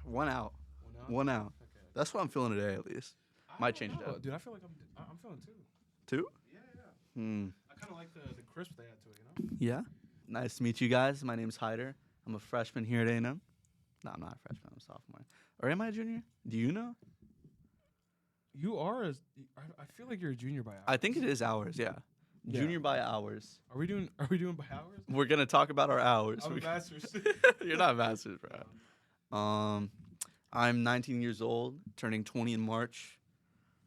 One out. One out? One out. Okay. That's what I'm feeling today, at least. Might change it know, up. dude. I feel like I'm feeling two. Two? Yeah. Hmm. I kind of like the crisp they add to it, you know? Yeah. Nice to meet you guys. My name's Haider. I'm a freshman here at A&M. No, I'm not a freshman. I'm a sophomore. Or am I a junior? Do you know? You are I feel like you're a junior by hours. I think it is hours, yeah. Yeah. Junior by hours. Are we doing by hours? We're going to talk about our hours. I'm a master's. You're not a master's, bro. I'm 19 years old, turning 20 in March.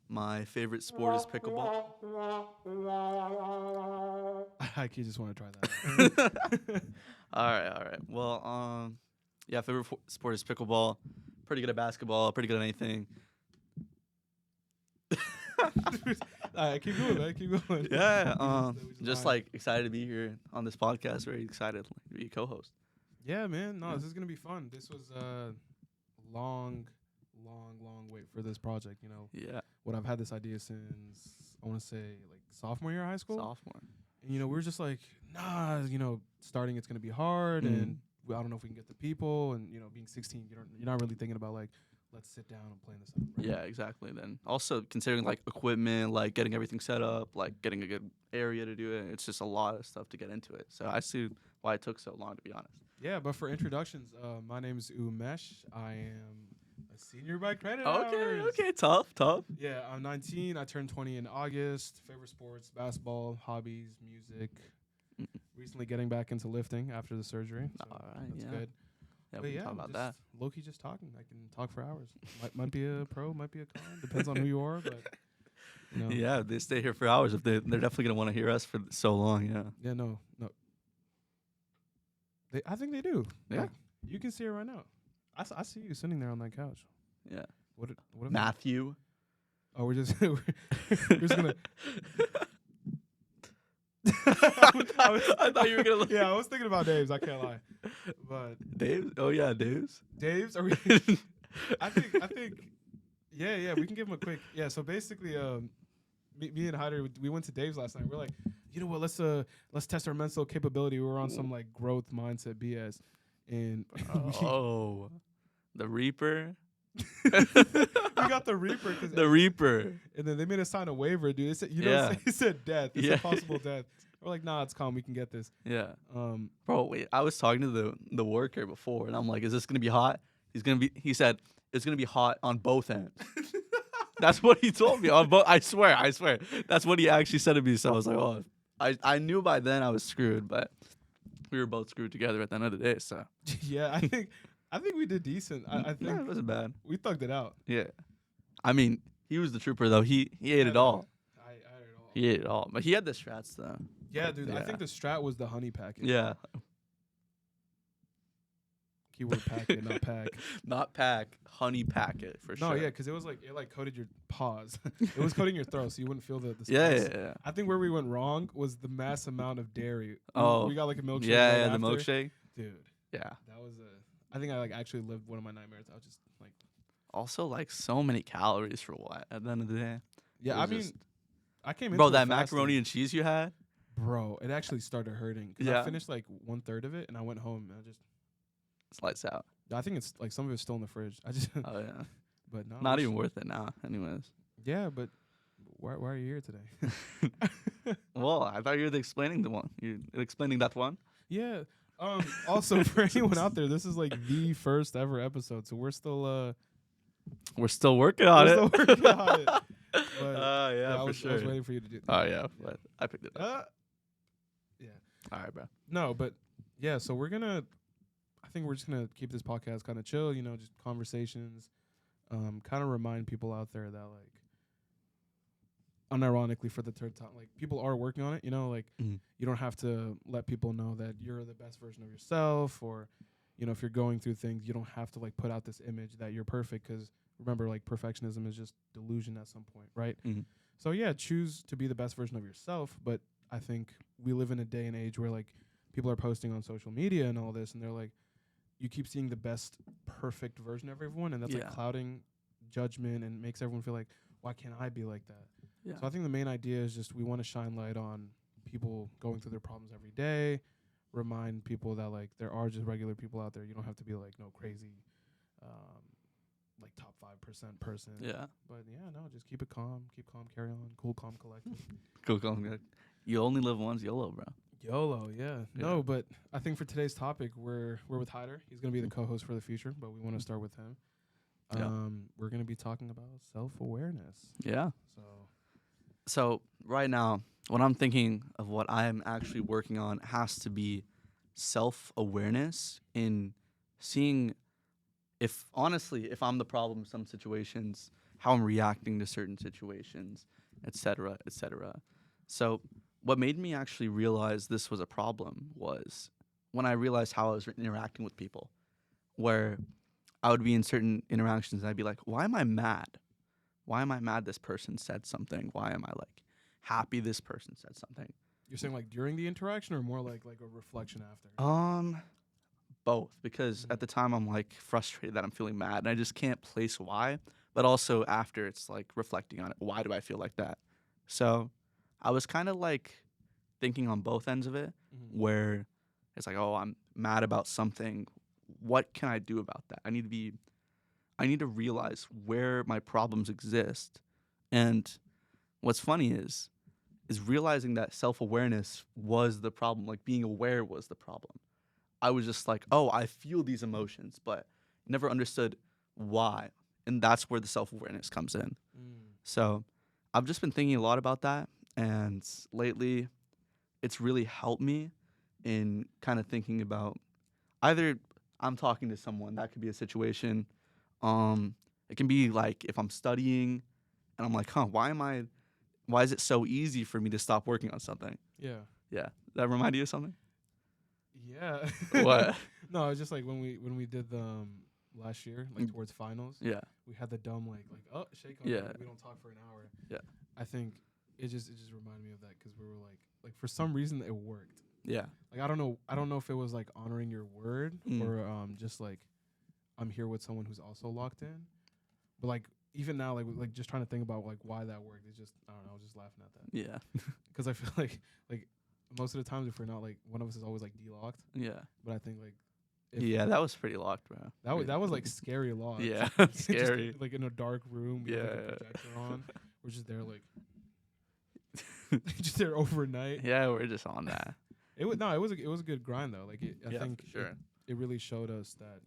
My favorite sport is pickleball. I just want to try that. All right. Well, yeah, favorite sport is pickleball. Pretty good at basketball. Pretty good at anything. All right, keep going, man. Keep going. Yeah. Just like excited to be here on this podcast. Very excited to be a co-host. Yeah, man. No, this is gonna be fun. This was a long wait for this project. You know. Yeah. What I've had this idea since I want to say like sophomore year of high school. Sophomore. And we were just like, nah, starting it's gonna be hard, and I don't know if we can get the people, and being 16, you're not really thinking about like, let's sit down and plan this out. Right? Yeah, exactly. Then also considering like equipment, like getting everything set up, like getting a good area to do it. It's just a lot of stuff to get into it. So I see why it took so long, to be honest. Yeah, but for introductions, my name is Umesh. I am a senior by credit hours. Okay, tough. Yeah, I'm 19. I turned 20 in August. Favorite sports, basketball, hobbies, music. Recently getting back into lifting after the surgery. So all right, that's yeah. good. Yeah, we can talk about that. Low-key just talking. I can talk for hours. might be a pro, might be a con. Depends on who you are, but Yeah, they stay here for hours. If they're definitely gonna want to hear us for so long. Yeah. Yeah, no. I think they do. Yeah. Like, you can see it right now. I see you sitting there on that couch. Yeah. What if Matthew. we're just we're just gonna. I thought you were gonna look. Yeah, I was thinking about Dave's. I can't lie, but Dave's. Oh yeah, Dave's. Dave's. Are we? I think. Yeah. We can give him a quick. Yeah. So basically, me and Haider, we went to Dave's last night. We're like, you know what? Let's test our mental capability. We were on some like growth mindset BS, and the Reaper. we got the Reaper. The Reaper. And then they made us sign a waiver, dude. It said, it said death. It said possible death. We're like, nah, it's calm. We can get this. Yeah. Bro, wait. I was talking to the worker before, and I'm like, is this gonna be hot? He said it's gonna be hot on both ends. That's what he told me on both. I swear. That's what he actually said to me. So I was like, oh, I knew by then I was screwed, but we were both screwed together at the end of the day. So yeah, I think we did decent. I think it wasn't bad. We thugged it out. Yeah. I mean, he was the trooper though. He ate it all. I ate it all. He ate it all, but he had the strats though. Yeah, dude. Yeah. I think the strat was the honey packet. Yeah. Keyword packet, not pack. Not pack, honey packet for sure. No, yeah, because it was like it coated your paws. It was coating your throat, so you wouldn't feel the spice. Yeah. I think where we went wrong was the mass amount of dairy. Oh, we got like a milkshake. Yeah, right the after. milkshake. Dude. Yeah. That was I think I like actually lived one of my nightmares. I was just like. Also, like so many calories for what at the end of the day. Yeah, I mean, I came into bro, it that fasting. macaroni and cheese you had. Bro, it actually started hurting. Yeah. I finished like 1/3 of it, and I went home and I just. It's lights out. I think it's like some of it's still in the fridge. I just. Oh yeah. But no. Not even worth it now. Anyways. Yeah, but why are you here today? Well, I thought you were explaining the one. You're explaining that one. Yeah. Also, for anyone out there, this is like the first ever episode, so we're still working on it. Still working on it. But, yeah, for sure. I was waiting for you to do that. Oh yeah, but I picked it up. Yeah. All right, bro. No, but yeah, so I think we're just gonna keep this podcast kind of chill, just conversations, kind of remind people out there that like, unironically for the third time, like people are working on it, like you don't have to let people know that you're the best version of yourself, or if you're going through things, you don't have to like put out this image that you're perfect, because remember, like perfectionism is just delusion at some point, right? So yeah, choose to be the best version of yourself. But I think we live in a day and age where like people are posting on social media and all this, and they're like, you keep seeing the best perfect version of everyone, and that's like clouding judgment and makes everyone feel like, why can't I be like that? Yeah. So I think the main idea is just we want to shine light on people going through their problems every day, remind people that like there are just regular people out there. You don't have to be like no crazy person. Yeah. But yeah, no, just keep it calm, carry on, cool, calm, collected. Cool. You only live once, YOLO, bro. YOLO, yeah. Yeah. No, but I think for today's topic, we're with Haider. He's gonna be the co-host for the future, but we want to start with him. Yeah. We're gonna be talking about self-awareness. Yeah. So So right now, when I'm thinking of what I'm actually working on has to be self-awareness in seeing if honestly, if I'm the problem in some situations, how I'm reacting to certain situations, etc., etc. So what made me actually realize this was a problem was when I realized how I was interacting with people, where I would be in certain interactions and I'd be like, why am I mad? Why am I mad this person said something? Why am I like happy this person said something? you're saying like during the interaction, or more like a reflection after? Both, because at the time I'm like frustrated that I'm feeling mad and I just can't place why, but also after it's like reflecting on it. Why do I feel like that? So I was kind of like thinking on both ends of it, where it's like, oh, I'm mad about something. What can I do about that? I need to realize where my problems exist. And what's funny is realizing that self-awareness was the problem, like being aware was the problem. I was just like, oh, I feel these emotions, but never understood why. And that's where the self-awareness comes in. So I've just been thinking a lot about that. And lately, it's really helped me in kind of thinking about either I'm talking to someone, that could be a situation. It can be like if I'm studying and I'm like, why is it so easy for me to stop working on something? Yeah. Yeah. Does that remind you of something? Yeah. What? No, it's just like when we did the last year, like towards finals. Yeah. We had the dumb like oh shake on Yeah. we don't talk for an hour. Yeah. I think it just reminded me of that because we were like for some reason it worked. Yeah. Like I don't know if it was like honoring your word or just like I'm here with someone who's also locked in. But like even now like just trying to think about like why that worked. It's just I don't know. I was just laughing at that. Yeah. Because I feel like most of the times if we're not like one of us is always like de-locked. Yeah. But I think like Yeah, that was pretty locked, bro. that was like scary locked. Yeah. Scary. Just, like in a dark room. We have, like, a Yeah. projector on. We're just there like just there overnight. Yeah, we're just on that. It was a good grind though. Like I think for sure. it really showed us that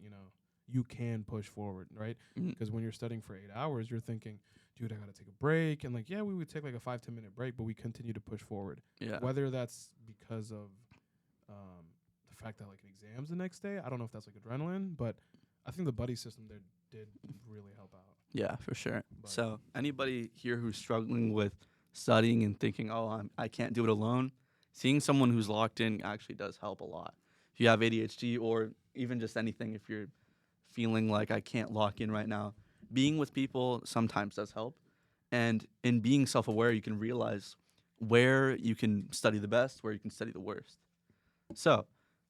you can push forward, right? Because when you're studying for 8 hours, you're thinking, dude, I gotta take a break, and like yeah, we would take like a 5-10 minute break, but we continue to push forward. Yeah. Whether that's because of the fact that like an exam's the next day, I don't know if that's like adrenaline, but I think the buddy system there did really help out. Yeah, for sure. But So anybody here who's struggling with studying and thinking, oh, I can't do it alone, seeing someone who's locked in actually does help a lot. If you have ADHD or even just anything, if you're feeling like I can't lock in right now, being with people sometimes does help. And in being self-aware, you can realize where you can study the best, where you can study the worst. So,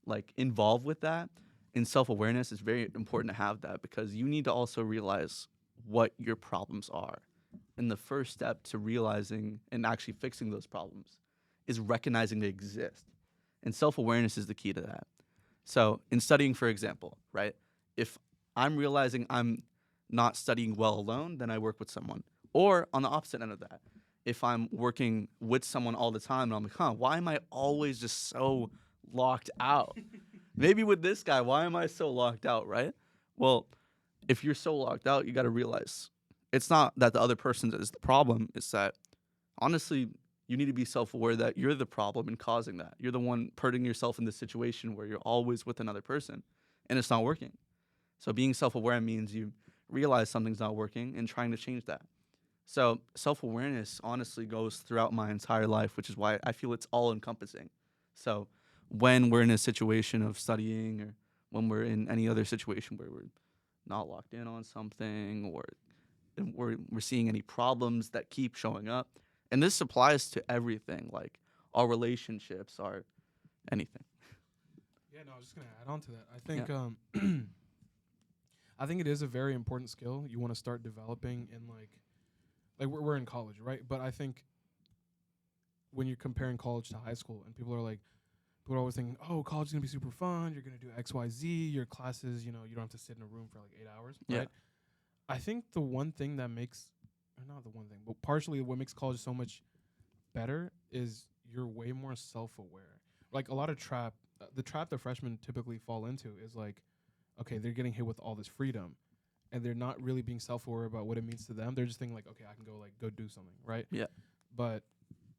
like, involved with that, in self-awareness, it's very important to have that because you need to also realize what your problems are. And the first step to realizing and actually fixing those problems is recognizing they exist. And self-awareness is the key to that. So in studying, for example, right, if I'm realizing I'm not studying well alone, then I work with someone. Or on the opposite end of that, if I'm working with someone all the time and I'm like, why am I always just so locked out? Maybe with this guy, why am I so locked out, right? Well, if you're so locked out, you got to realize it's not that the other person is the problem. It's that, honestly, you need to be self-aware that you're the problem in causing that. You're the one putting yourself in this situation where you're always with another person and it's not working. So being self-aware means you realize something's not working and trying to change that. So self-awareness honestly goes throughout my entire life, which is why I feel it's all-encompassing. So when we're in a situation of studying or when we're in any other situation where we're not locked in on something or we're seeing any problems that keep showing up, and this applies to everything, like our relationships, our anything. yeah, no, I was just gonna add on to that. I think I think it is a very important skill you want to start developing in like we're in college, right? But I think when you're comparing college to high school and people are always thinking, oh, college is going to be super fun. You're going to do X, Y, Z. Your classes, you don't have to sit in a room for like 8 hours, Yeah. right? I think the one thing that makes, or not the one thing, but partially what makes college so much better is you're way more self-aware. Like a lot of the trap that freshmen typically fall into is like, okay, they're getting hit with all this freedom, and they're not really being self-aware about what it means to them. They're just thinking like, okay, I can go do something, right? Yeah. But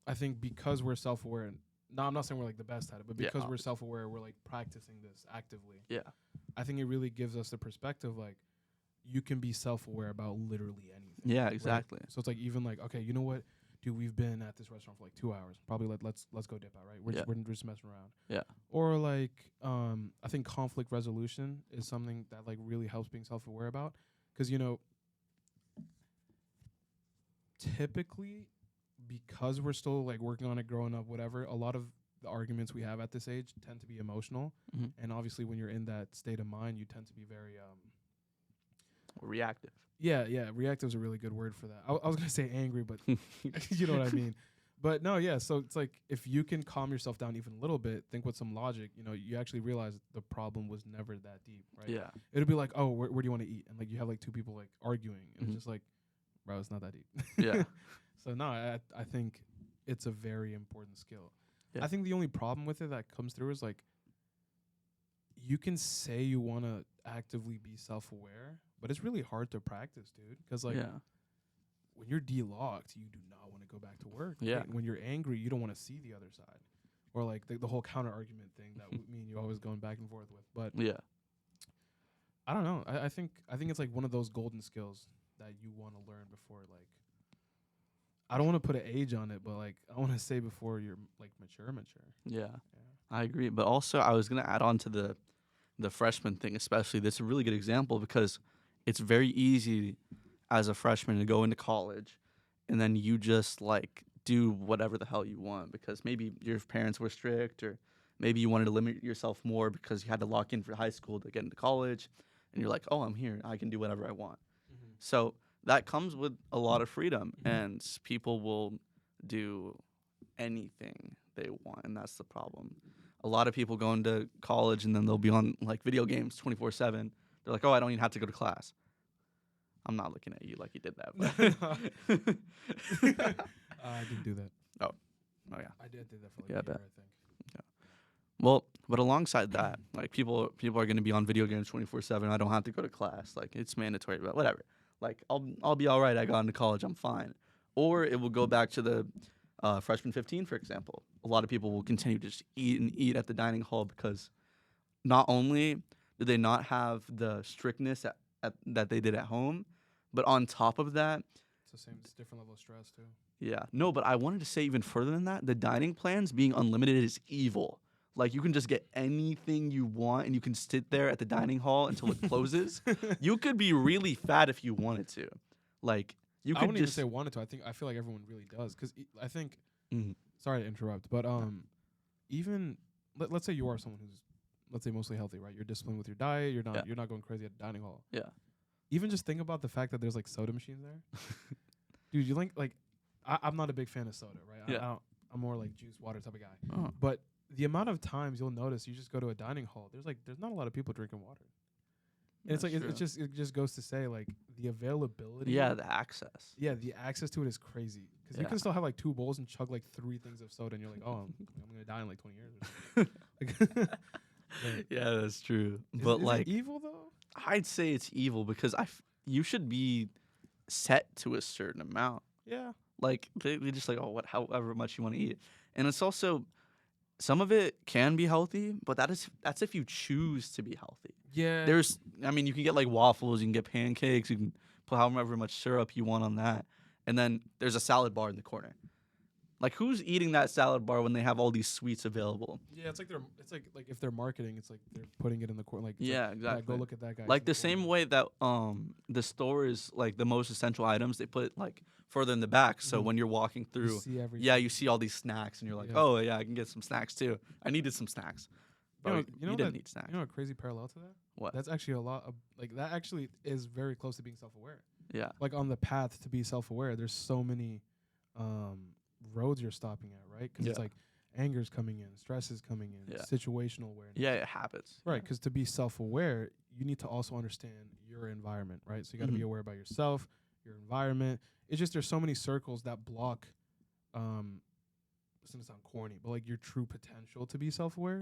I think because we're self-aware, and no, I'm not saying we're like the best at it, but Yeah, because we're obviously. self-aware, we're like practicing this actively. Yeah. I think it really gives us the perspective like you can be self-aware about literally anything. Yeah, right? exactly. So it's like even like, okay, you know what, dude, we've been at this restaurant for like 2 hours. Probably let's go dip out, right? We're just messing around. Yeah. Or like I think conflict resolution is something that like really helps being self-aware about, because typically because we're still like working on it, growing up, whatever, a lot of the arguments we have at this age tend to be emotional. Mm-hmm. And obviously when you're in that state of mind, you tend to be very Reactive. yeah, reactive is a really good word for that. I was gonna say angry, but you know what I mean. But no, yeah. So it's like if you can calm yourself down even a little bit, think with some logic, you actually realize the problem was never that deep, right? Yeah. It'll be like, oh, where do you want to eat? And like you have like two people like arguing, and it's just like, bro, it's not that deep. Yeah. So no, I think it's a very important skill. Yeah. I think the only problem with it that comes through is like you can say you want to actively be self-aware, but it's really hard to practice, dude. Because like when you're de-locked, you do not want to go back to work. Yeah. Right? When you're angry, you don't want to see the other side, or like the whole counter argument thing that me and you always going back and forth with. But Yeah. I don't know. I think it's like one of those golden skills that you want to learn before like. I don't want to put an age on it, but like I want to say before you're like mature. Yeah. I agree. But also I was gonna add on to the freshman thing, especially. This is a really good example because it's very easy as a freshman to go into college and then you just like do whatever the hell you want because maybe your parents were strict or maybe you wanted to limit yourself more because you had to lock in for high school to get into college and you're like, oh, I'm here, I can do whatever I want. So that comes with a lot of freedom and people will do anything they want, and that's the problem. A lot of people go into college and then they'll be on like video games 24/7. They're like, oh, I don't even have to go to class. I'm not looking at you like you did that. But I didn't do that. Oh yeah. I did that for like Yeah, a I bet. year, I think. Well, but alongside that, like people are going to be on video games 24/7. I don't have to go to class. Like it's mandatory, but whatever. Like I'll be all right. I got into college. I'm fine. Or it will go back to the freshman 15, for example. A lot of people will continue to just eat and eat at the dining hall because not only do they not have the strictness that they did at home, but on top of that, It's the same. It's a different level of stress too. yeah. No, but I wanted to say even further than that, the dining plans being unlimited is evil. Like you can just get anything you want and you can sit there at the dining hall until it closes. You could be really fat if you wanted to. Like you I could wouldn't even just say wanted to. I feel like everyone really does because I think. Mhm. Sorry to interrupt, but even let's say you are someone who's let's say mostly healthy, right? You're disciplined with your diet. You're not going crazy at the dining hall. Yeah. Even just think about the fact that there's like soda machines there, dude. You like I'm not a big fan of soda, right? Yeah. I'm more like juice, water type of guy. Oh. But the amount of times you'll notice you just go to a dining hall, there's not a lot of people drinking water. And it's like it just goes to say like the availability. Yeah, the access. Yeah, the access to it is crazy because you can still have like 2 bowls and chug like 3 things of soda, and you're like, oh, I'm gonna die in like 20 years. Yeah, that's true. Is But it like, evil though? I'd say it's evil because you should be set to a certain amount. Yeah. Like they just like, oh, however much you want to eat, and it's also some of it can be healthy, but that's if you choose to be healthy. Yeah. I mean, you can get like waffles, you can get pancakes, you can put however much syrup you want on that, and then there's a salad bar in the corner. Like, who's eating that salad bar when they have all these sweets available? Yeah, it's like if they're marketing, it's like they're putting it in the corner. Like Yeah, like, exactly. go look at that guy. Like the same way that the store is like the most essential items, they put like further in the back. So when you're walking through, you see all these snacks, and you're like, oh yeah, I can get some snacks too. I needed some snacks. But you didn't need snacks. You know a crazy parallel to that? What? That's actually a lot of like that actually is very close to being self-aware. Yeah. Like on the path to be self-aware, there's so many roads you're stopping at, right? Because it's like anger's coming in, stress is coming in, situational awareness. Yeah, it happens. Right, because to be self-aware, you need to also understand your environment, right? So you got to be aware about yourself, your environment. It's just there's so many circles that block. It's gonna sound corny, but like your true potential to be self-aware.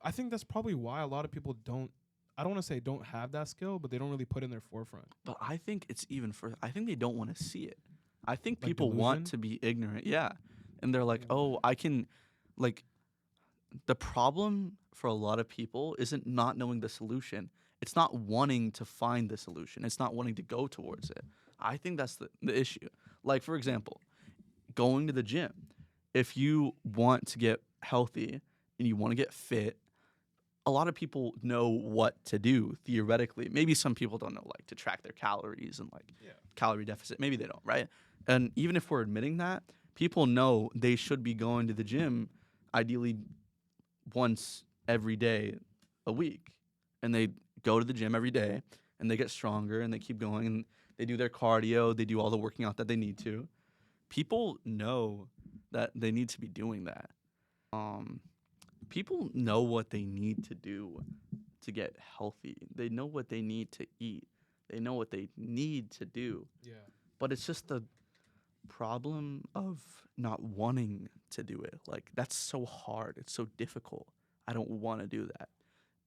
I think that's probably why a lot of people don't. I don't want to say don't have that skill, but they don't really put in their forefront. But I think it's even further. I think they don't want to see it. I think Like people want delusion? to be ignorant. Yeah. And they're like, oh, I can, like, the problem for a lot of people isn't not knowing the solution. It's not wanting to find the solution. It's not wanting to go towards it. I think that's the issue. Like, for example, going to the gym. If you want to get healthy and you want to get fit, a lot of people know what to do theoretically. Maybe some people don't know, like, to track their calories and like calorie deficit. Maybe they don't, right? And even if we're admitting that, people know they should be going to the gym ideally once every day a week. And they go to the gym every day and they get stronger and they keep going and they do their cardio, they do all the working out that they need to. People know that they need to be doing that. People know what they need to do to get healthy. They know what they need to eat. They know what they need to do. Yeah. But it's just the problem of not wanting to do it. Like, that's so hard. It's so difficult. I don't want to do that.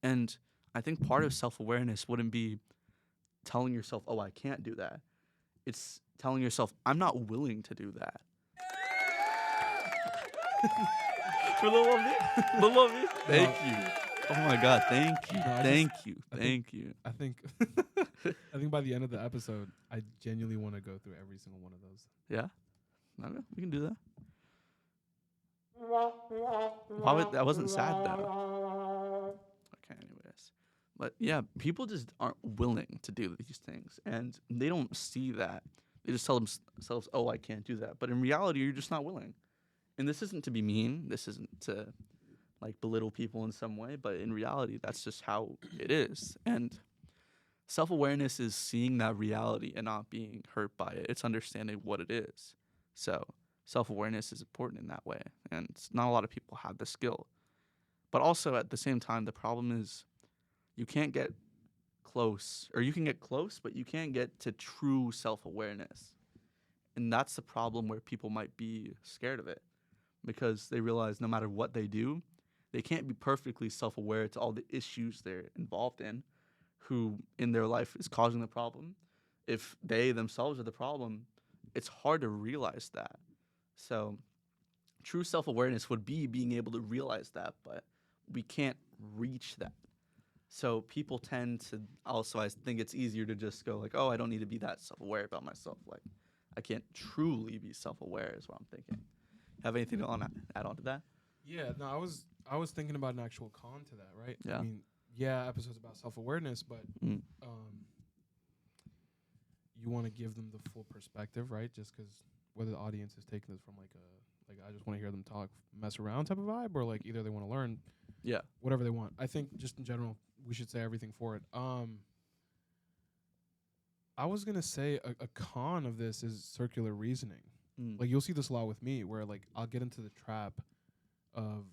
And I think part of self-awareness wouldn't be telling yourself, oh, I can't do that. It's telling yourself, I'm not willing to do that. For Lil Lovey. Thank you. Oh my God, thank you. Thank you. I think I think by the end of the episode, I genuinely want to go through every single one of those. Yeah? Okay, we can do that. That wasn't sad though. Okay, anyways. But yeah, people just aren't willing to do these things. And they don't see that. They just tell themselves, oh, I can't do that. But in reality, you're just not willing. And this isn't to be mean. This isn't to like belittle people in some way. But in reality, that's just how it is. And self-awareness is seeing that reality and not being hurt by it. It's understanding what it is. So self-awareness is important in that way. And not a lot of people have the skill. But also at the same time, the problem is you can't get close, or you can get close, but you can't get to true self-awareness. And that's the problem where people might be scared of it because they realize no matter what they do, they can't be perfectly self-aware to all the issues they're involved in, who in their life is causing the problem. If they themselves are the problem, it's hard to realize that. So true self-awareness would be being able to realize that, but we can't reach that. So people tend to also, I think it's easier to just go like, oh, I don't need to be that self-aware about myself. Like, I can't truly be self-aware is what I'm thinking. Have anything to add on to that? Yeah, no, I was thinking about an actual con to that, right? Yeah. I mean, yeah, episodes about self-awareness, but you want to give them the full perspective, right? Just because whether the audience is taking this from like I just want to hear them talk, mess around type of vibe, or like either they want to learn, yeah, whatever they want. I think just in general, we should say everything for it. I was gonna say a con of this is circular reasoning. Like you'll see this a lot with me, where like I'll get into the trap of,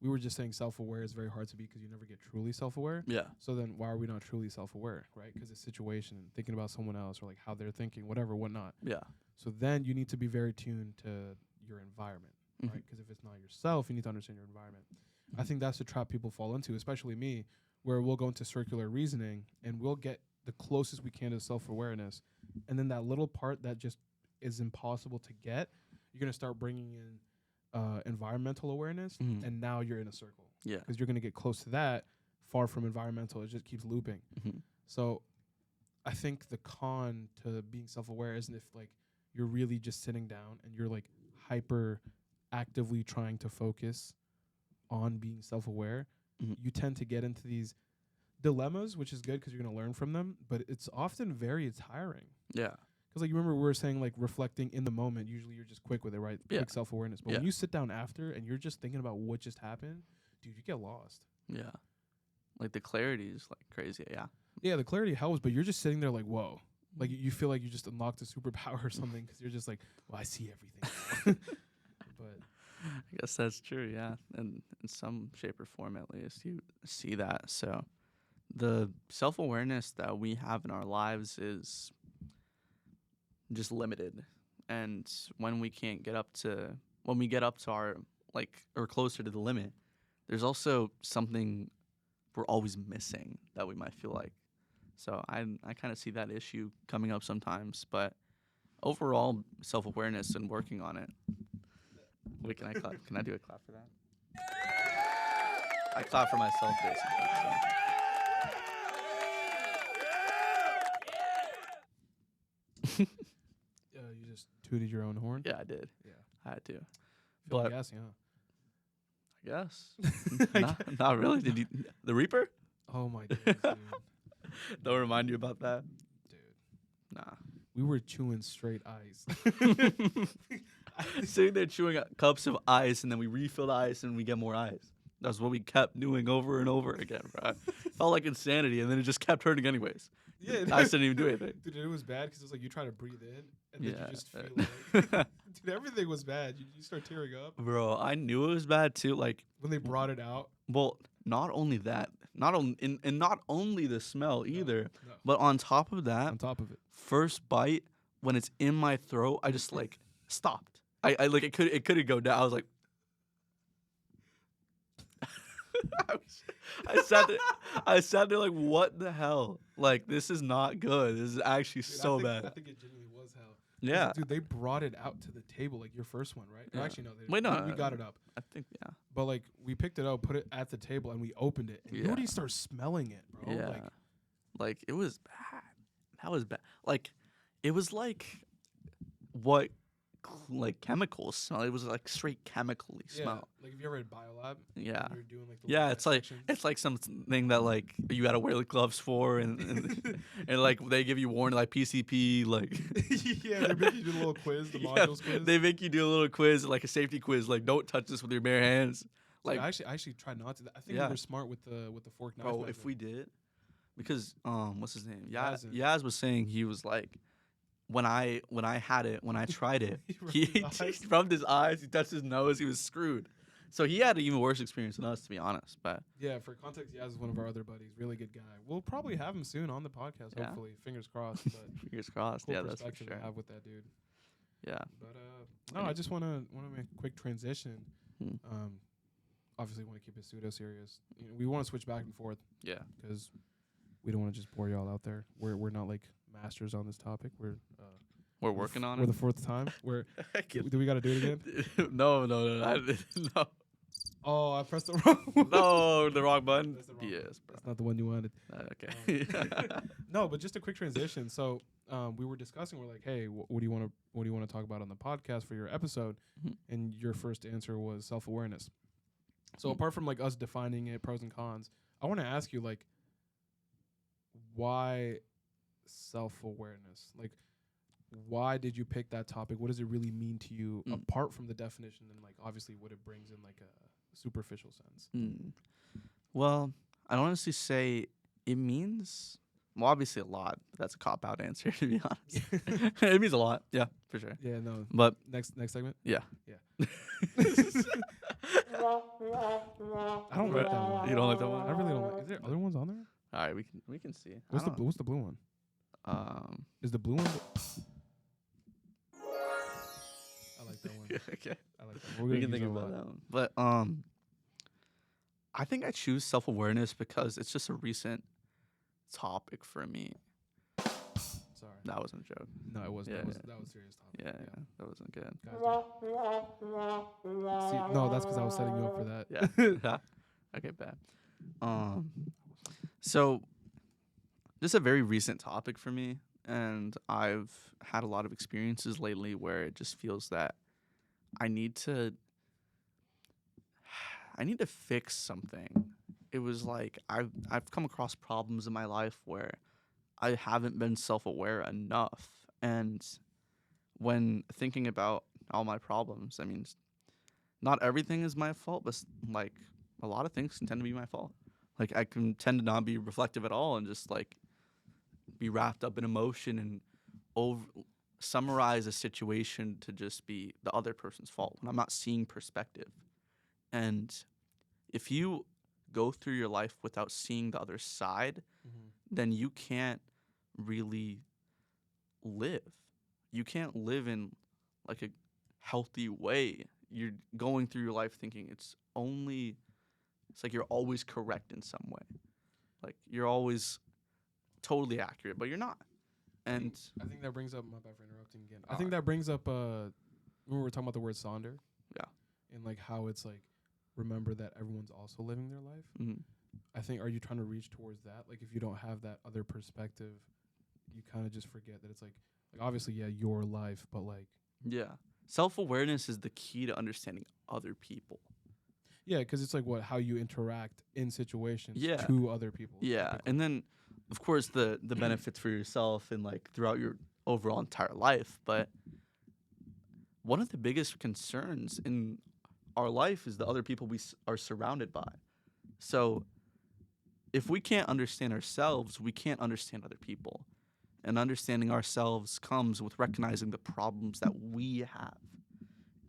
we were just saying self-aware is very hard to be because you never get truly self-aware. Yeah. So then why are we not truly self-aware, right? Because the situation, thinking about someone else or like how they're thinking, whatever, whatnot. Yeah. So then you need to be very tuned to your environment, right? Because if it's not yourself, you need to understand your environment. I think that's the trap people fall into, especially me, where we'll go into circular reasoning and we'll get the closest we can to self-awareness. And then that little part that just is impossible to get, you're going to start bringing in environmental awareness, and now you're in a circle. Yeah. Because you're going to get close to that, far from environmental. It just keeps looping. So I think the con to being self-aware isn't if like you're really just sitting down and you're like hyper actively trying to focus on being self-aware. You tend to get into these dilemmas, which is good because you're going to learn from them, but it's often very tiring. Yeah. Because like you remember we were saying like reflecting in the moment, usually you're just quick with it, right? Yeah. Quick self-awareness. But when you sit down after and you're just thinking about what just happened, dude, you get lost. Yeah. Like the clarity is like crazy. Yeah. Yeah, the clarity helps, but you're just sitting there like, whoa. Like you feel like you just unlocked a superpower or something because you're just like, well, I see everything. But I guess that's true. Yeah. And in some shape or form, at least, you see that. So the self-awareness that we have in our lives is just limited. And when we can't get up to when we get up to our like or closer to the limit, there's also something we're always missing that we might feel like. So I kind of see that issue coming up sometimes, but overall self-awareness and working on it. Wait, can I clap? Can I do a clap for that? I clap for myself basically. So. You just tooted your own horn. Yeah, I did. Yeah. I had to. Feeling But gassy, huh? I guess. Not really. Did you? The Reaper? Oh my goodness, dude. Don't remind you about that. Dude. Nah. We were chewing straight ice. Sitting there chewing cups of ice, and then we refill the ice, and we get more ice. That's what we kept doing over and over again, bro. Felt like insanity, and then it just kept hurting anyways. Yeah, I didn't even do anything. Dude, it was bad because it was like you try to breathe in, and then Yeah. you just feel like, dude, everything was bad. You start tearing up. Bro, I knew it was bad too. Like, When they brought it out. well, not only that, not only the smell either, No. but on top of that, On top of it. first bite when it's in my throat, I just like stopped. I like it couldn't go down. I was like, I sat there like, what the hell? Like, this is not good. This is actually Dude, so I bad. think it genuinely was hell. 'Cause, Yeah. Dude, they brought it out to the table, like your first one, right? Yeah. Actually, no. They, Wait, no, we got it up. I think yeah. But, like, we picked it up, put it at the table, and we opened it. And you Yeah. already start smelling it, bro. Yeah. Like, Like it was bad. That was bad. Like it was like what like chemicals smell. It was like straight chemically yeah. smell. Like, if you ever had Biolab, Yeah. and you're doing, like, the Yeah, little it's like dissections. something that like you gotta wear the gloves for and and like they give you warning like PCP like Yeah, they make you do a little quiz, the Yeah, modules quiz. they make you do a little quiz like a safety quiz like don't touch this with your bare hands. Like, Like I actually tried not to. I think Yeah. we were smart with the fork knife. bro, if method. we did because what's his name? Yazin. Yaz was saying he was like when I tried it, He he rubbed his eyes. rubbed his eyes, he touched his nose, he was screwed. So he had an even worse experience than us, to be honest. But Yeah, for context, Yaz is one of our other buddies. Really good guy. We'll probably have him soon on the podcast, Yeah. hopefully. Fingers crossed. But fingers crossed. cool Yeah, that's for perspective sure. to have with that dude. Yeah. But no, I just want to make a quick transition. Hmm. Obviously, want to keep it pseudo serious. You know, we want to switch back and forth Yeah. because we don't want to just bore y'all out there. We're not like masters on this topic. We're working on We're it. the fourth time. We're Heck, do we got to do it again? no, no. Oh, I pressed the wrong one. No, the wrong button. That's the wrong Yes, bro. That's not the one you wanted. Okay. No, but just a quick transition. So, we were discussing. We're like, hey, what do you want to talk about on the podcast for your episode? Mhm. And your first answer was self-awareness. So, Mhm. apart from like us defining it, pros and cons, I want to ask you like, why self-awareness? Like, why did you pick that topic? What does it really mean to you, apart from the definition and like obviously what it brings in like a superficial sense? Well, I'd honestly say it means, well, obviously a lot. But that's a cop-out answer, to be honest. It means a lot. Yeah, for sure. Yeah, no. But, Next segment. yeah. Yeah. I don't like that one. You don't like that one? I really don't like. Is there other ones on there? All right, we can see. What's the blue one? Is the blue one? I like that one. Okay. I like that one. We can think about that one. But I think I choose self-awareness because it's just a recent topic for me. Sorry. That wasn't a joke. No, it wasn't. Yeah, That was serious topic. Yeah, that wasn't good. Guys, see, no, that's because I was setting you up for that. Yeah. Okay, bad. So this is a very recent topic for me, and I've had a lot of experiences lately where it just feels that I need to fix something. It was like I've come across problems in my life where I haven't been self-aware enough, and when thinking about all my problems, I mean, not everything is my fault, but like a lot of things can tend to be my fault. Like I can tend to not be reflective at all and just like be wrapped up in emotion and summarize a situation to just be the other person's fault when I'm not seeing perspective. And if you go through your life without seeing the other side, then you can't really live. You can't live in like a healthy way. You're going through your life thinking it's like you're always correct in some way. Like you're always totally accurate, but you're not. And I think that brings up, my bad for interrupting again. I All think right. that brings up when we were talking about the word sonder. Yeah. And like how it's like, remember that everyone's also living their life. mhm. I think, are you trying to reach towards that? Like if you don't have that other perspective, you kind of just forget that it's like obviously, yeah, your life, but like, Yeah. Self-awareness is the key to understanding other people. yeah, because it's like how you interact in situations Yeah. to other people. Yeah. typically. And then of course the benefits for yourself and like throughout your overall entire life, but one of the biggest concerns in our life is the other people we are surrounded by. So if we can't understand ourselves, we can't understand other people. And understanding ourselves comes with recognizing the problems that we have.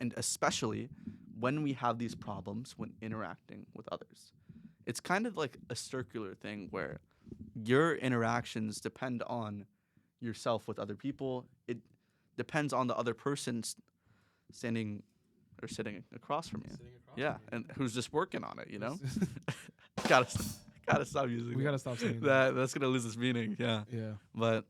And especially when we have these problems when interacting with others. It's kind of like a circular thing where your interactions depend on yourself with other people. It depends on the other person standing or sitting across from you. Sitting across Yeah, from you. and who's just working on it, you know? gotta stop using We that. gotta stop saying that. That's gonna lose its meaning. Yeah, Yeah. but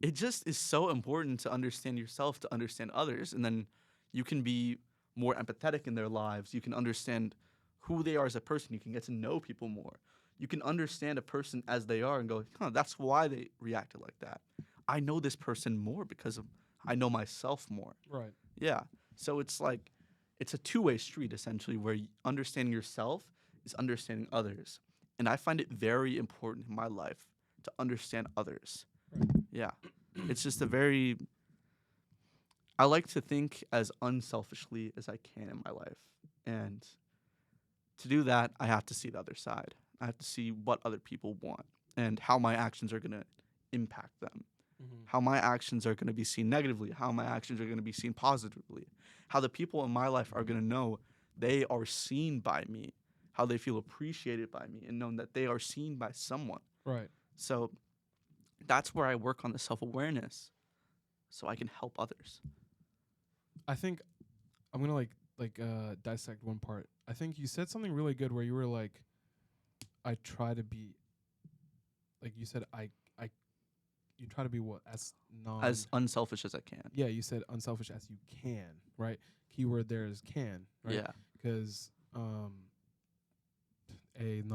it just is so important to understand yourself, to understand others, and then you can be more empathetic in their lives. You can understand who they are as a person. You can get to know people more. You can understand a person as they are and go, that's why they reacted like that. I know this person more because I know myself more. Right. Yeah. So it's like, it's a two-way street essentially where understanding yourself is understanding others. And I find it very important in my life to understand others. Right. Yeah. It's just I like to think as unselfishly as I can in my life. And to do that, I have to see the other side. I have to see what other people want and how my actions are going to impact them. How my actions are going to be seen negatively, how my actions are going to be seen positively, how the people in my life are going to know they are seen by me, how they feel appreciated by me, and knowing that they are seen by someone. Right. So that's where I work on the self-awareness so I can help others. I think I'm gonna dissect one part. I think you said something really good where you were like, I try to be, like you said, you try to be what As unselfish as I can. Yeah, you said unselfish as you can, right? Keyword there is can, right? Yeah. Because not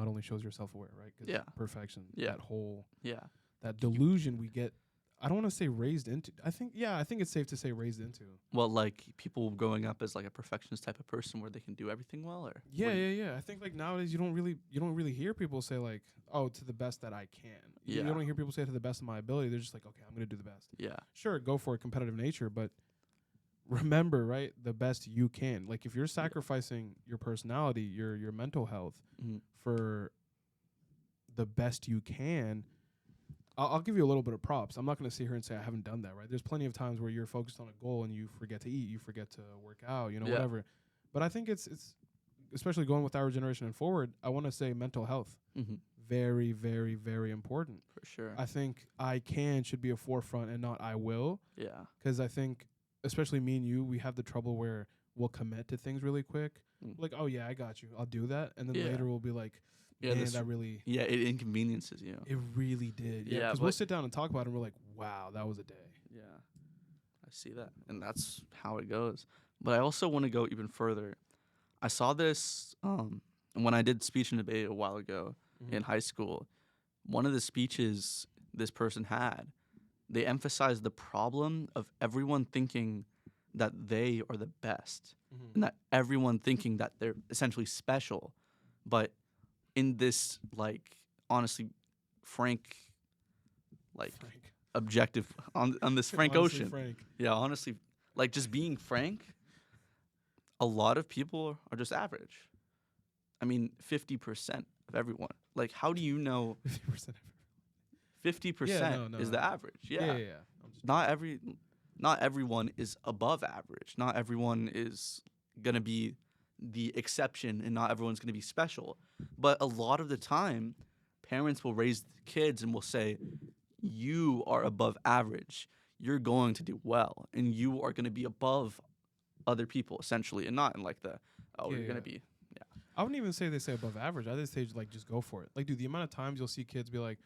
only shows you're self-aware, right? 'Cause Yeah. perfection. Yeah. That that delusion we get. I don't want to say raised into. I think it's safe to say raised into. Well, like people growing up as like a perfectionist type of person where they can do everything well, or Yeah. I think like nowadays you don't really hear people say like, oh, to the best that I can. You Yeah. don't hear people say to the best of my ability. They're just like, okay, I'm gonna do the best. Yeah. Sure, go for a competitive nature, but remember, right, the best you can. Like if you're sacrificing your personality, your mental health for the best you can, I'll give you a little bit of props. I'm not going to sit here and say I haven't done that, right? There's plenty of times where you're focused on a goal and you forget to eat, you forget to work out, Yeah. whatever. But I think it's especially going with our generation and forward, I want to say mental health. Very, very, very important. For sure. I think should be a forefront and not I will. Yeah. Because I think, especially me and you, we have the trouble where we'll commit to things really quick. Like, oh, yeah, I got you. I'll do that. And then Yeah. later we'll be like, Yeah, man, that really... Yeah, it inconveniences you. It really did. Yeah, Because we'll sit down and talk about it and we're like, wow, that was a day. Yeah. I see that. And that's how it goes. But I also want to go even further. I saw this when I did speech and debate a while ago in high school. One of the speeches this person had, they emphasized the problem of everyone thinking that they are the best and that everyone thinking that they're essentially special. But in this, like, honestly, frank, objective, on this frank Honestly, ocean. Frank. Yeah, honestly, like, just being frank, a lot of people are just average. I mean, 50% of everyone. Like, how do you know 50%. 50% is the average? Yeah. Not everyone is above average. Not everyone is going to be the exception and not everyone's going to be special. But a lot of the time, parents will raise kids and will say, you are above average. You're going to do well, and you are going to be above other people, essentially, and not in like the, oh, Yeah, you're going yeah. to be, yeah. I wouldn't even say they say above average. I just say like just go for it. Like, dude, the amount of times you'll see kids be like,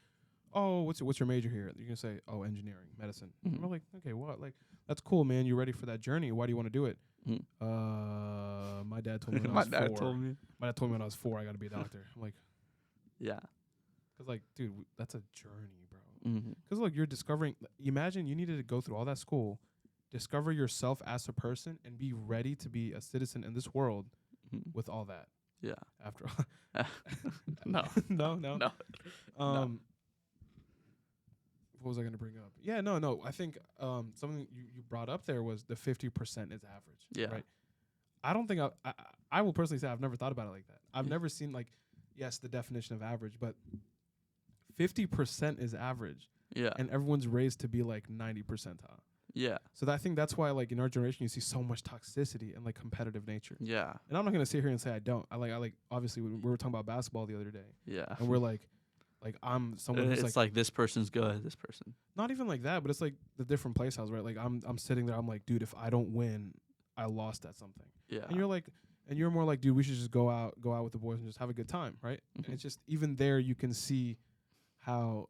"Oh, what's your major here?" You're gonna say, "Oh, engineering, medicine." And we're like, "Okay, what? Like, that's cool, man. You ready for that journey? Why do you want to do it?" My dad told me when I My was dad 4. told me. My dad told me when I was 4 I got to be a doctor. I'm like, Yeah. cause like, dude, that's a journey, bro. Mm-hmm. Cause look, you're discovering. Imagine you needed to go through all that school, discover yourself as a person, and be ready to be a citizen in this world with all that. Yeah. After No. no. No. What was I going to bring up? Yeah, no. I think something you brought up there was the 50% is average. Yeah. Right. I don't think I will personally say I've never thought about it like that. I've never seen like, yes, the definition of average, but 50% is average. Yeah. And everyone's raised to be like 90 percentile. Yeah. So I think that's why like in our generation you see so much toxicity and like competitive nature. Yeah. And I'm not gonna sit here and say I don't. I like obviously we were talking about basketball the other day. Yeah. And we're like I'm someone who's it's like this person's good, this person. not even like that, but it's like the different play styles, right? Like I'm sitting there, I'm like, dude, if I don't win, I lost at something. Yeah. And you're more like, dude, we should just go out with the boys and just have a good time, right? And it's just even there you can see how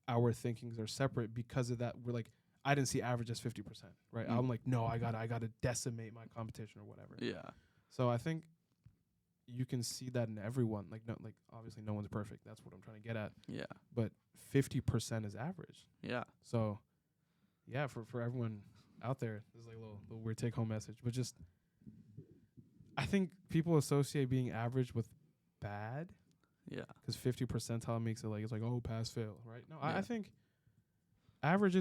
our thinkings are separate because of that. We're like, I didn't see average as 50%, right? I'm like, no, I gotta decimate my competition or whatever. Yeah. So I think you can see that in everyone. Like obviously no one's perfect. That's what I'm trying to get at. Yeah. But 50% is average. Yeah. So yeah, for everyone out there, this is like a little weird take home message. But just I think people associate being average with bad. Yeah. Because 50 percentile makes it like it's like, oh, pass fail, right? No, Yeah. I think average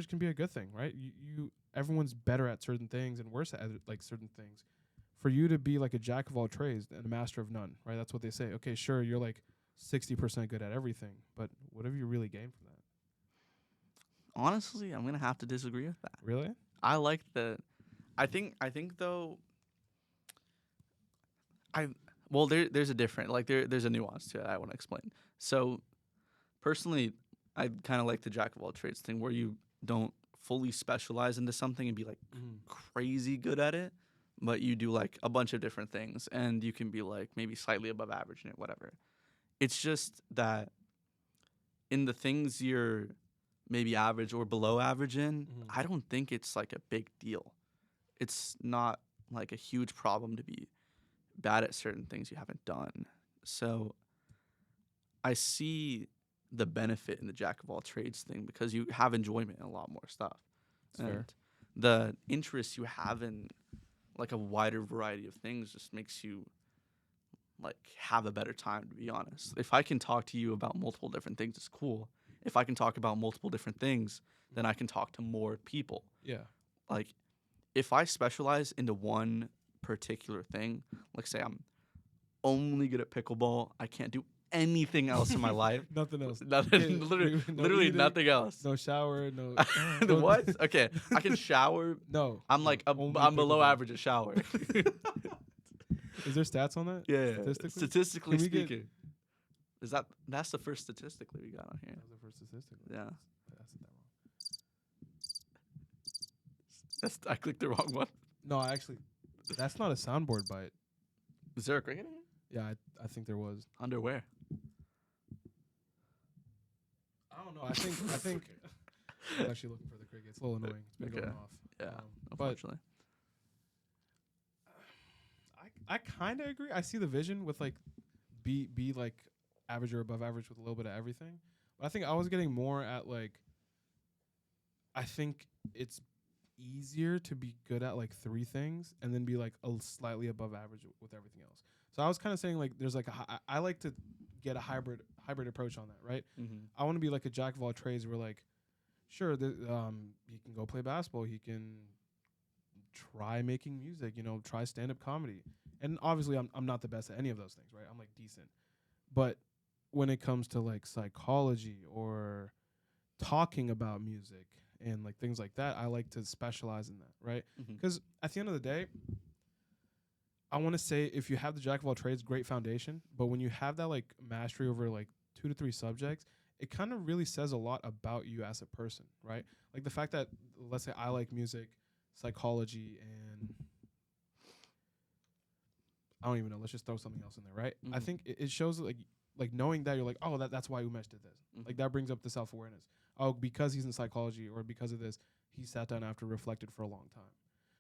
can be a good thing, right? You everyone's better at certain things and worse at like certain things. For you to be like a jack of all trades and a master of none, right? That's what they say. Okay, sure, you're like 60% good at everything, but what have you really gained from that? Honestly, I'm gonna have to disagree with that. Really? I like the. I think though. There's a different there's a nuance to it I want to explain. So, personally, I kind of like the jack of all trades thing where you don't fully specialize into something and be like crazy good at it, but you do like a bunch of different things and you can be like maybe slightly above average in it, whatever. It's just that in the things you're maybe average or below average in, I don't think it's like a big deal. It's not like a huge problem to be bad at certain things you haven't done. So I see the benefit in the jack of all trades thing because you have enjoyment in a lot more stuff. That's fair. The interest you have in like a wider variety of things just makes you like have a better time, to be honest. If I can talk to you about multiple different things, it's cool. If I can talk about multiple different things, then I can talk to more people. Yeah. Like if I specialize into one particular thing, like say I'm only good at pickleball, I can't do anything else in my life. Nothing else. Nothing, literally eating, nothing else. No shower, no. What? Okay, I can shower. No. I'm like I'm below pickleball. average at shower. Is there stats on that? Yeah. Statistically Can we get- speaking. That's the first statistically we got on here. That was the first statistic. Yeah. I said that wrong. I clicked the wrong one. No, actually, that's not a soundboard bite. Is there a cricket in here? Yeah, I think there was. Underwear. I don't know. I think I'm actually looking for the cricket. It's a little annoying. It's been Okay. going off. Yeah. But Unfortunately. I kind of agree. I see the vision with like be like average or above average with a little bit of everything. But I think I was getting more at like I think it's easier to be good at like 3 things and then be like slightly above average with everything else. So I was kind of saying like there's like I like to get a hybrid approach on that, right? Mm-hmm. I want to be like a jack of all trades where like sure he can go play basketball, he can try making music, try stand-up comedy. And obviously I'm not the best at any of those things, right? I'm like decent. But when it comes to like psychology or talking about music and like things like that, I like to specialize in that, right? Mm-hmm. Because at the end of the day, I want to say if you have the jack of all trades, great foundation. But when you have that like mastery over like 2 to 3 subjects, it kind of really says a lot about you as a person, right? Like the fact that, let's say I like music, psychology, and I don't even know. Let's just throw something else in there, right? I think it shows like knowing that you're like, oh, that's why Umesh did this. Like that brings up the self awareness. Oh, because he's in psychology or because of this, he sat down after reflected for a long time.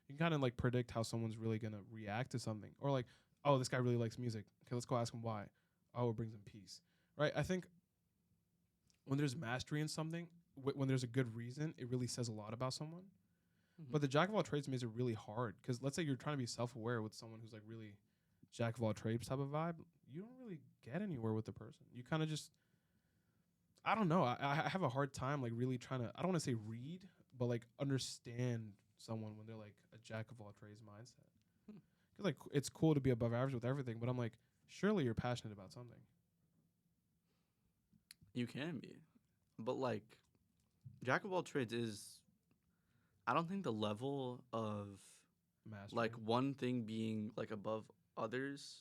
You can kind of like predict how someone's really gonna react to something, or like, oh, this guy really likes music. Okay, let's go ask him why. Oh, it brings him peace, right? I think when there's mastery in something, when there's a good reason, it really says a lot about someone. But the jack of all trades makes it really hard because let's say you're trying to be self-aware with someone who's like really jack of all trades type of vibe. You don't really get anywhere with the person. You kind of just, I don't know. I have a hard time like really trying to, I don't want to say read, but like understand someone when they're like a jack of all trades mindset. Cause like it's cool to be above average with everything, but I'm like, surely you're passionate about something. You can be, but like jack of all trades is, I don't think the level of Mastery. like one thing being like above others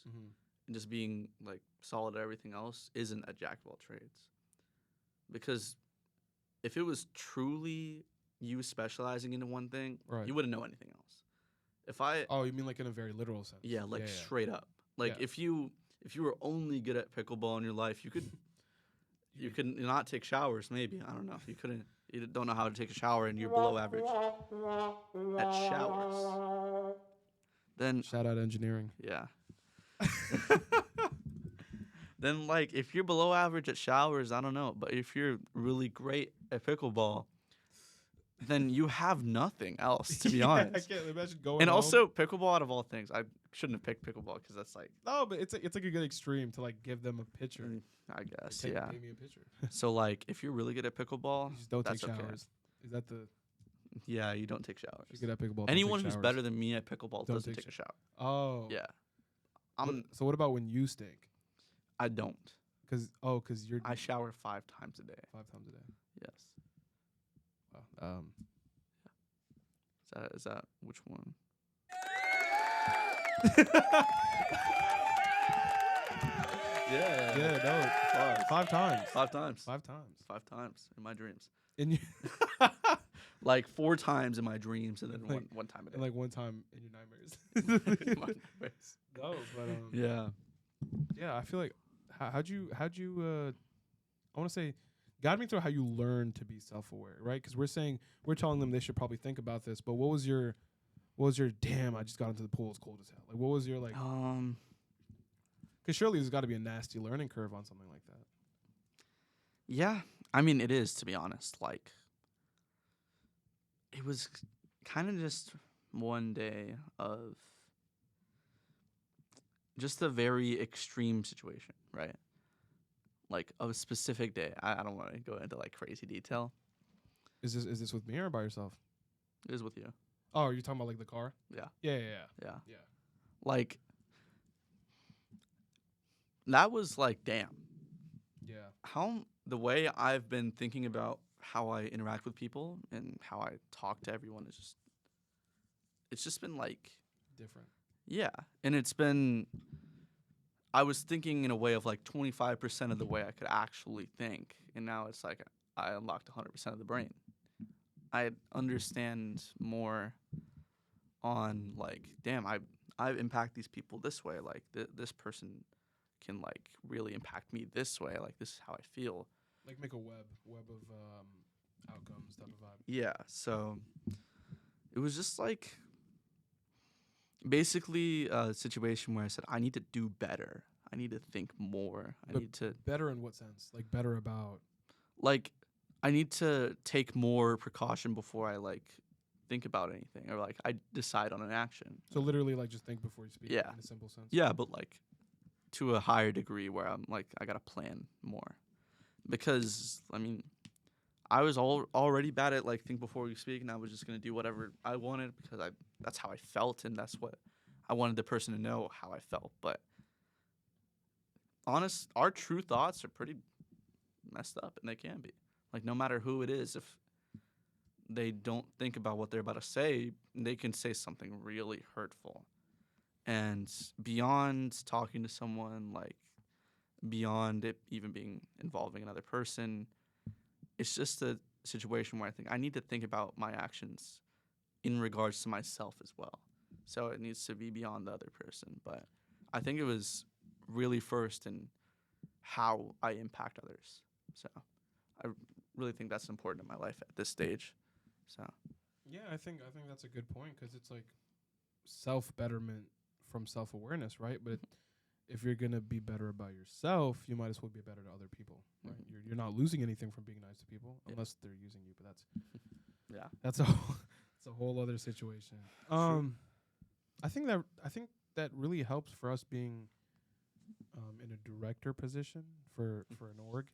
and just being like solid at everything else isn't a jack of all trades. Because if it was truly you specializing into one thing, Right. you wouldn't know anything else. If I Oh, you mean like in a very literal sense? yeah, like straight up. Like Yeah. if you were only good at pickleball in your life, you could not take showers maybe. I don't know. You don't know how to take a shower and you're below average at showers. Then Shout out engineering. yeah. Then like if you're below average at showers, I don't know. But if you're really great at pickleball, then you have nothing else, to be honest. I can't imagine going And home. also pickleball out of all things, I shouldn't have picked pickleball because that's like No, but it's like a good extreme to like give them a pitcher. I guess Like, yeah. Pay me a pitcher. So like if you're really good at pickleball, You just don't take that's okay. showers. Is that the? Yeah, you don't take showers. If you're good at pickleball. Anyone don't take who's showers. better than me at pickleball Don't doesn't take take a shower. Oh. Yeah. So what about when you stink? I don't. Cause you're. I shower 5 times a day. 5 times a day. Yes. Wow. Is that which one? Yeah. No. 5 times. 5 times. 5 times. 5 times in my dreams. And you. Like 4 times in my dreams, and then Like- one time a day. And like one time in your nightmares. In my nightmares. No, but Yeah. yeah, I feel like how'd you I want to say guide me through how you learn to be self-aware, right? Because we're telling them they should probably think about this, but what was your damn, I just got into the pool, it's cold as hell. Like what was your like because surely there's got to be a nasty learning curve on something like that. Yeah. I mean, it is, to be honest. Like it was kind of just one day of just a very extreme situation, right? Like a specific day. I don't want to go into like crazy detail. Is this with me or by yourself? It is with you. Oh, are you talking about like the car? Yeah. Yeah. Yeah. Yeah. Like that was like, damn. Yeah. How the way I've been thinking about how I interact with people and how I talk to everyone is it's just been like Different. yeah, and I was thinking in a way of like 25% of the way I could actually think, and now it's like I unlocked 100% of the brain. I understand more on like, damn, I impact these people this way. Like this person can like really impact me this way. Like this is how I feel. Like make a web of outcomes type of vibe. Yeah, so it was just like basically a situation where I said I need to do better. I need to think more. I need to Better in what sense? Like better about like I need to take more precaution before I like think about anything or like I decide on an action. so literally like just think before you speak. Yeah. In a simple sense. Yeah, but like to a higher degree where I'm like I gotta plan more, because I mean I was already bad at like think before you speak, and I was just gonna do whatever I wanted because that's how I felt, and that's what I wanted the person to know how I felt. But our true thoughts are pretty messed up, and they can be. Like no matter who it is, if they don't think about what they're about to say, they can say something really hurtful. And beyond talking to someone, like beyond it even being involving another person, it's just a situation where I think I need to think about my actions in regards to myself as well. So it needs to be beyond the other person. But I think it was really first in how I impact others. So I really think that's important in my life at this stage. So Yeah, I think that's a good point because it's like self betterment from self awareness, right? But if you're gonna be better about yourself, you might as well be better to other people, right? You're not losing anything from being nice to people unless they're using you. But that's a it's a whole other situation. I think that really helps for us being in a director position for an org.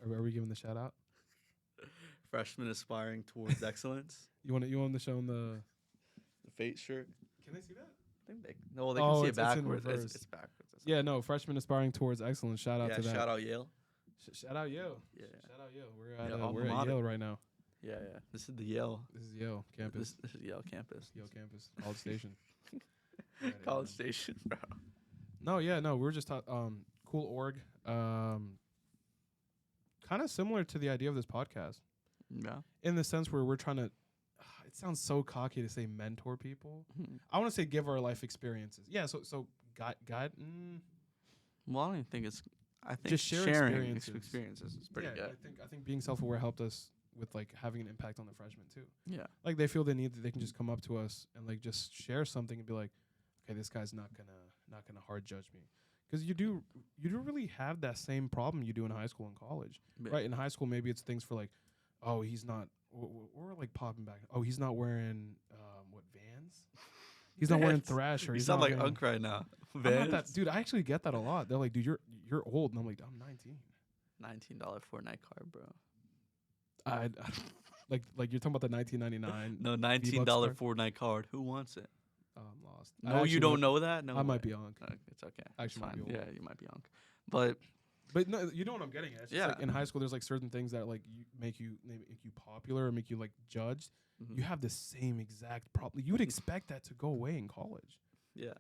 Are we giving the shout out? Freshman aspiring towards excellence. You want to show them the fate shirt. Can they see that? I think they can see it backwards. It's backwards. Yeah, no, freshman aspiring towards excellence. Shout out to that. Shout out Yale. Shout out Yale. Yeah. Shout out Yale. We're at Yale right now. Yeah. This is the Yale. This is Yale campus. This is Yale campus. Yale campus. College Station. College Station, bro. No. We're just cool org. Kind of similar to the idea of this podcast. Yeah. In the sense where we're trying to. It sounds so cocky to say mentor people. I want to say give our life experiences. Yeah. So guide. Well, I don't even think it's. I think just sharing experiences is pretty good. I think being self-aware helped us with like having an impact on the freshmen too. Yeah. Like they feel they can just come up to us and like just share something and be like, okay, this guy's not gonna hard judge me, because you do really have that same problem you do in high school and college, right? In high school, maybe it's things for like, oh, he's not. We're like popping back. Oh, he's not wearing Vans. He's not wearing Thrash, or you he's sound not like Unk right now. I'm not that, dude. I actually get that a lot. They're like, dude, you're old, and I'm like, I'm 19. $19 Fortnite card, bro. I like you're talking about the 1999. No, $19 Fortnite card. Who wants it? I'm lost. No, you don't know that. No, I might be Unk. It's okay. Actually, fine. might be Yeah, you might be Unk, but no, you know what I'm getting at. It's just like in high school, there's like certain things that like make you popular or make you like judged. You have the same exact problem. You would expect that to go away in college. Yeah.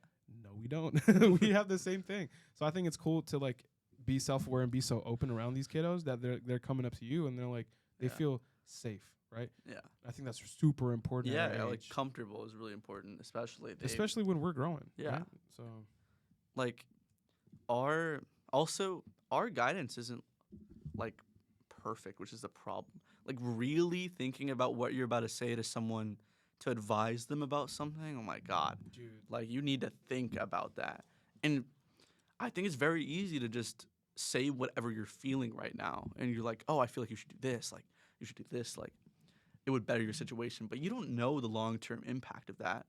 No, we don't. We have the same thing. So I think it's cool to like be self-aware and be so open around these kiddos that they're coming up to you and they're like they feel safe, right? Yeah. I think that's super important. Yeah, like comfortable is really important, especially when we're growing. Yeah. Right? So like our guidance isn't like perfect, which is the problem. Like really thinking about what you're about to say to someone to advise them about something. Oh my God. Dude. Like you need to think about that. And I think it's very easy to just say whatever you're feeling right now. And you're like, oh, I feel like you should do this. Like you should do this. Like it would better your situation. But you don't know the long-term impact of that.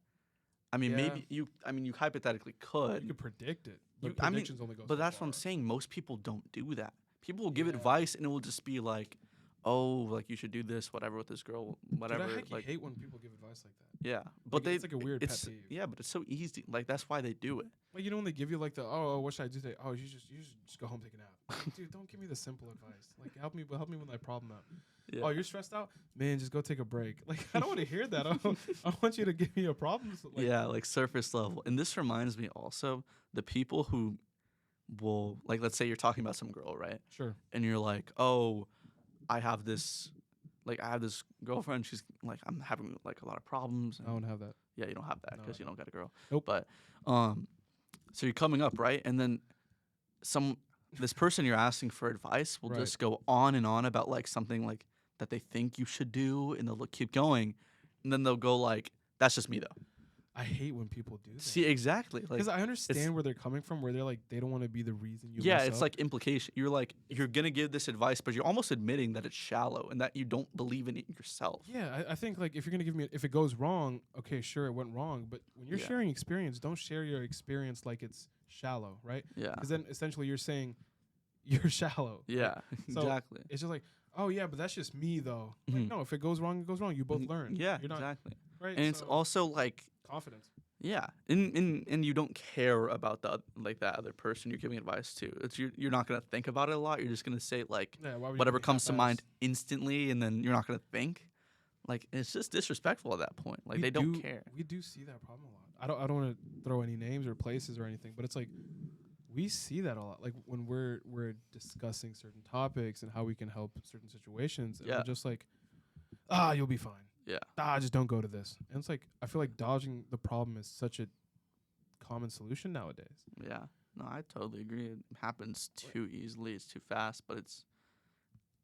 I mean, maybe you hypothetically could. You could predict it. But predictions only go so but that's far. what I'm saying. Most people don't do that. People will give advice and it will just be like, oh, like you should do this, whatever with this girl, whatever. Dude, I like, hate when people give advice like that. Yeah, but it's like a weird pet peeve. Yeah, but it's so easy. Like that's why they do it. Like when they give you like the what should I do today? Oh, you just go home, take a nap. Like, dude, don't give me the simple advice. Like help me with my problem out. Yeah. Oh, you're stressed out, man. Just go take a break. Like I don't want to hear that. I want you to give me a problem. Like surface level. And this reminds me also the people who will like, let's say you're talking about some girl, right? Sure. And you're like, oh, I have this girlfriend. She's like, I'm having like a lot of problems. I don't have that. Yeah, you don't have that because you don't got a girl. Nope. But so you're coming up, right? And then this person you're asking for advice will just go on and on about like something like that they think you should do, and they'll keep going, and then they'll go like, "That's just me, though." I hate when people do that. See, exactly. Because I understand where they're coming from, where they're like, they don't want to be the reason you. Yeah, it's like implication. You're like, you're gonna give this advice, but you're almost admitting that it's shallow and that you don't believe in it yourself. Yeah, I think like if you're gonna give me, if it goes wrong, okay, sure, it went wrong. But when you're sharing experience, don't share your experience like it's shallow, right? Yeah. Because then essentially you're saying you're shallow. Yeah, so exactly. It's just like, oh yeah, but that's just me though. Like, no, if it goes wrong, it goes wrong. You both learn. Yeah, you're not, exactly. Right. And it's also like confidence. Yeah, and you don't care about that other person you're giving advice to. It's you're not gonna think about it a lot. You're just gonna say like whatever comes to mind instantly, and then you're not gonna think. Like it's just disrespectful at that point. Like they don't care. We do see that problem a lot. I don't want to throw any names or places or anything, but it's like we see that a lot. Like when we're discussing certain topics and how we can help certain situations, and Yeah. we're just like, you'll be fine. Yeah. Just don't go to this. And it's like I feel like dodging the problem is such a common solution nowadays. Yeah. No, I totally agree. It happens too easily. It's too fast, but it's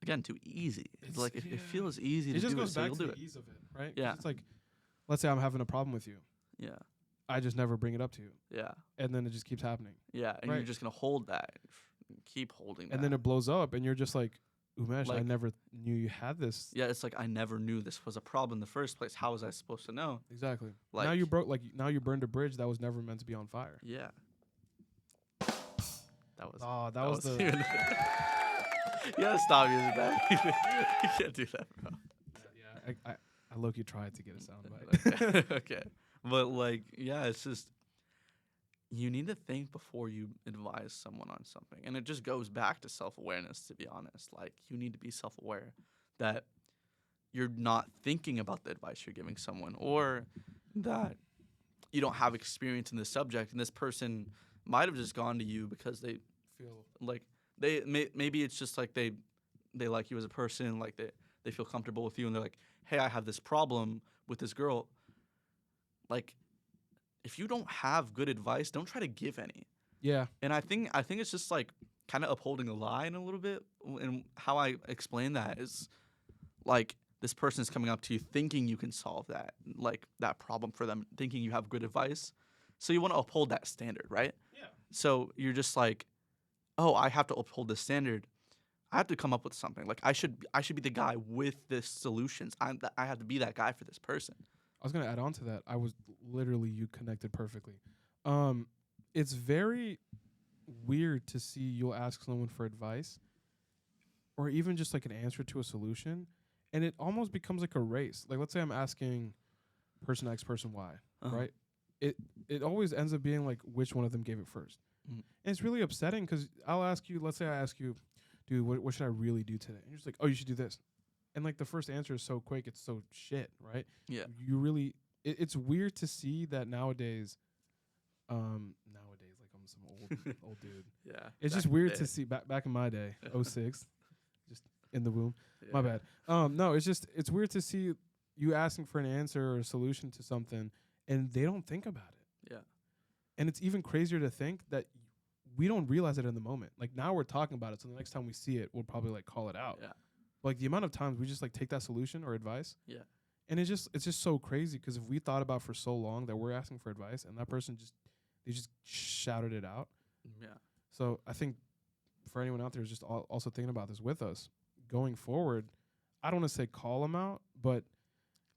again too easy. It's like it feels easy It to just do it, goes so back you'll to do the it. ease of it, right? 'Cause Yeah. it's like, let's say I'm having a problem with you. Yeah. I just never bring it up to you, Yeah. and then it just keeps happening, Yeah. And you're Right. just gonna hold that, keep holding that. and then it blows up, and you're just like, Umesh, I Like- never knew you had this. Yeah, it's like I never knew this was a problem in the first place. How was I supposed to know? Exactly. Like Now you burned a bridge that was never meant to be on fire. Yeah. That was. That was the. you gotta stop using that. You can't do that, bro. Yeah, I low-key tried to get a soundbite. Okay. But like, yeah, it's just you need to think before you advise someone on something. And it just goes back to self-awareness, to be honest. Like, you need to be self-aware that you're not thinking about the advice you're giving someone, or that you don't have experience in the subject, and this person might have just gone to you because they Feel like maybe it's just like they like you as a person, like they feel comfortable with you, and they're like, hey, I have this problem with this girl. Like, if you don't have good advice, don't try to give any. yeah. And I think it's just like kind of upholding a line a little bit. And how I explain that is like this person's coming up to you thinking you can solve that, like that problem for them, thinking you have good advice. So you want to uphold that standard, right? Yeah. So you're just like, oh, I have to uphold this standard. I have to come up with something. Like I should be the guy with the solutions. I have to be that guy for this person. I was gonna add on to that. I was literally you connected perfectly. It's very weird to see you'll ask someone for advice, or even just like an answer to a solution, and it almost becomes like a race. Like let's say I'm asking person X, person Y, Uh-huh. right? It always ends up being like which one of them gave it first, Mhm. and it's really upsetting because I'll ask you. Let's say I ask you, dude, what should I really do today? And you're just like, oh, you should do this. And like the first answer is so quick, it's so shit, right? Yeah. You really, it's weird to see that nowadays, like I'm some old dude. Yeah. It's back just in the weird day. to see back in my day, 06, just in the womb. Yeah. My bad. No, it's weird to see you asking for an answer or a solution to something, and they don't think about it. Yeah. And it's even crazier to think that we don't realize it in the moment. Like now we're talking about it, so the next time we see it, we'll probably like call it out. Yeah. Like the amount of times we just like take that solution or advice. Yeah. And it's just so crazy because if we thought about for so long that we're asking for advice and that person they just shouted it out. Yeah. So I think for anyone out there who's just also thinking about this with us going forward, I don't want to say call them out, but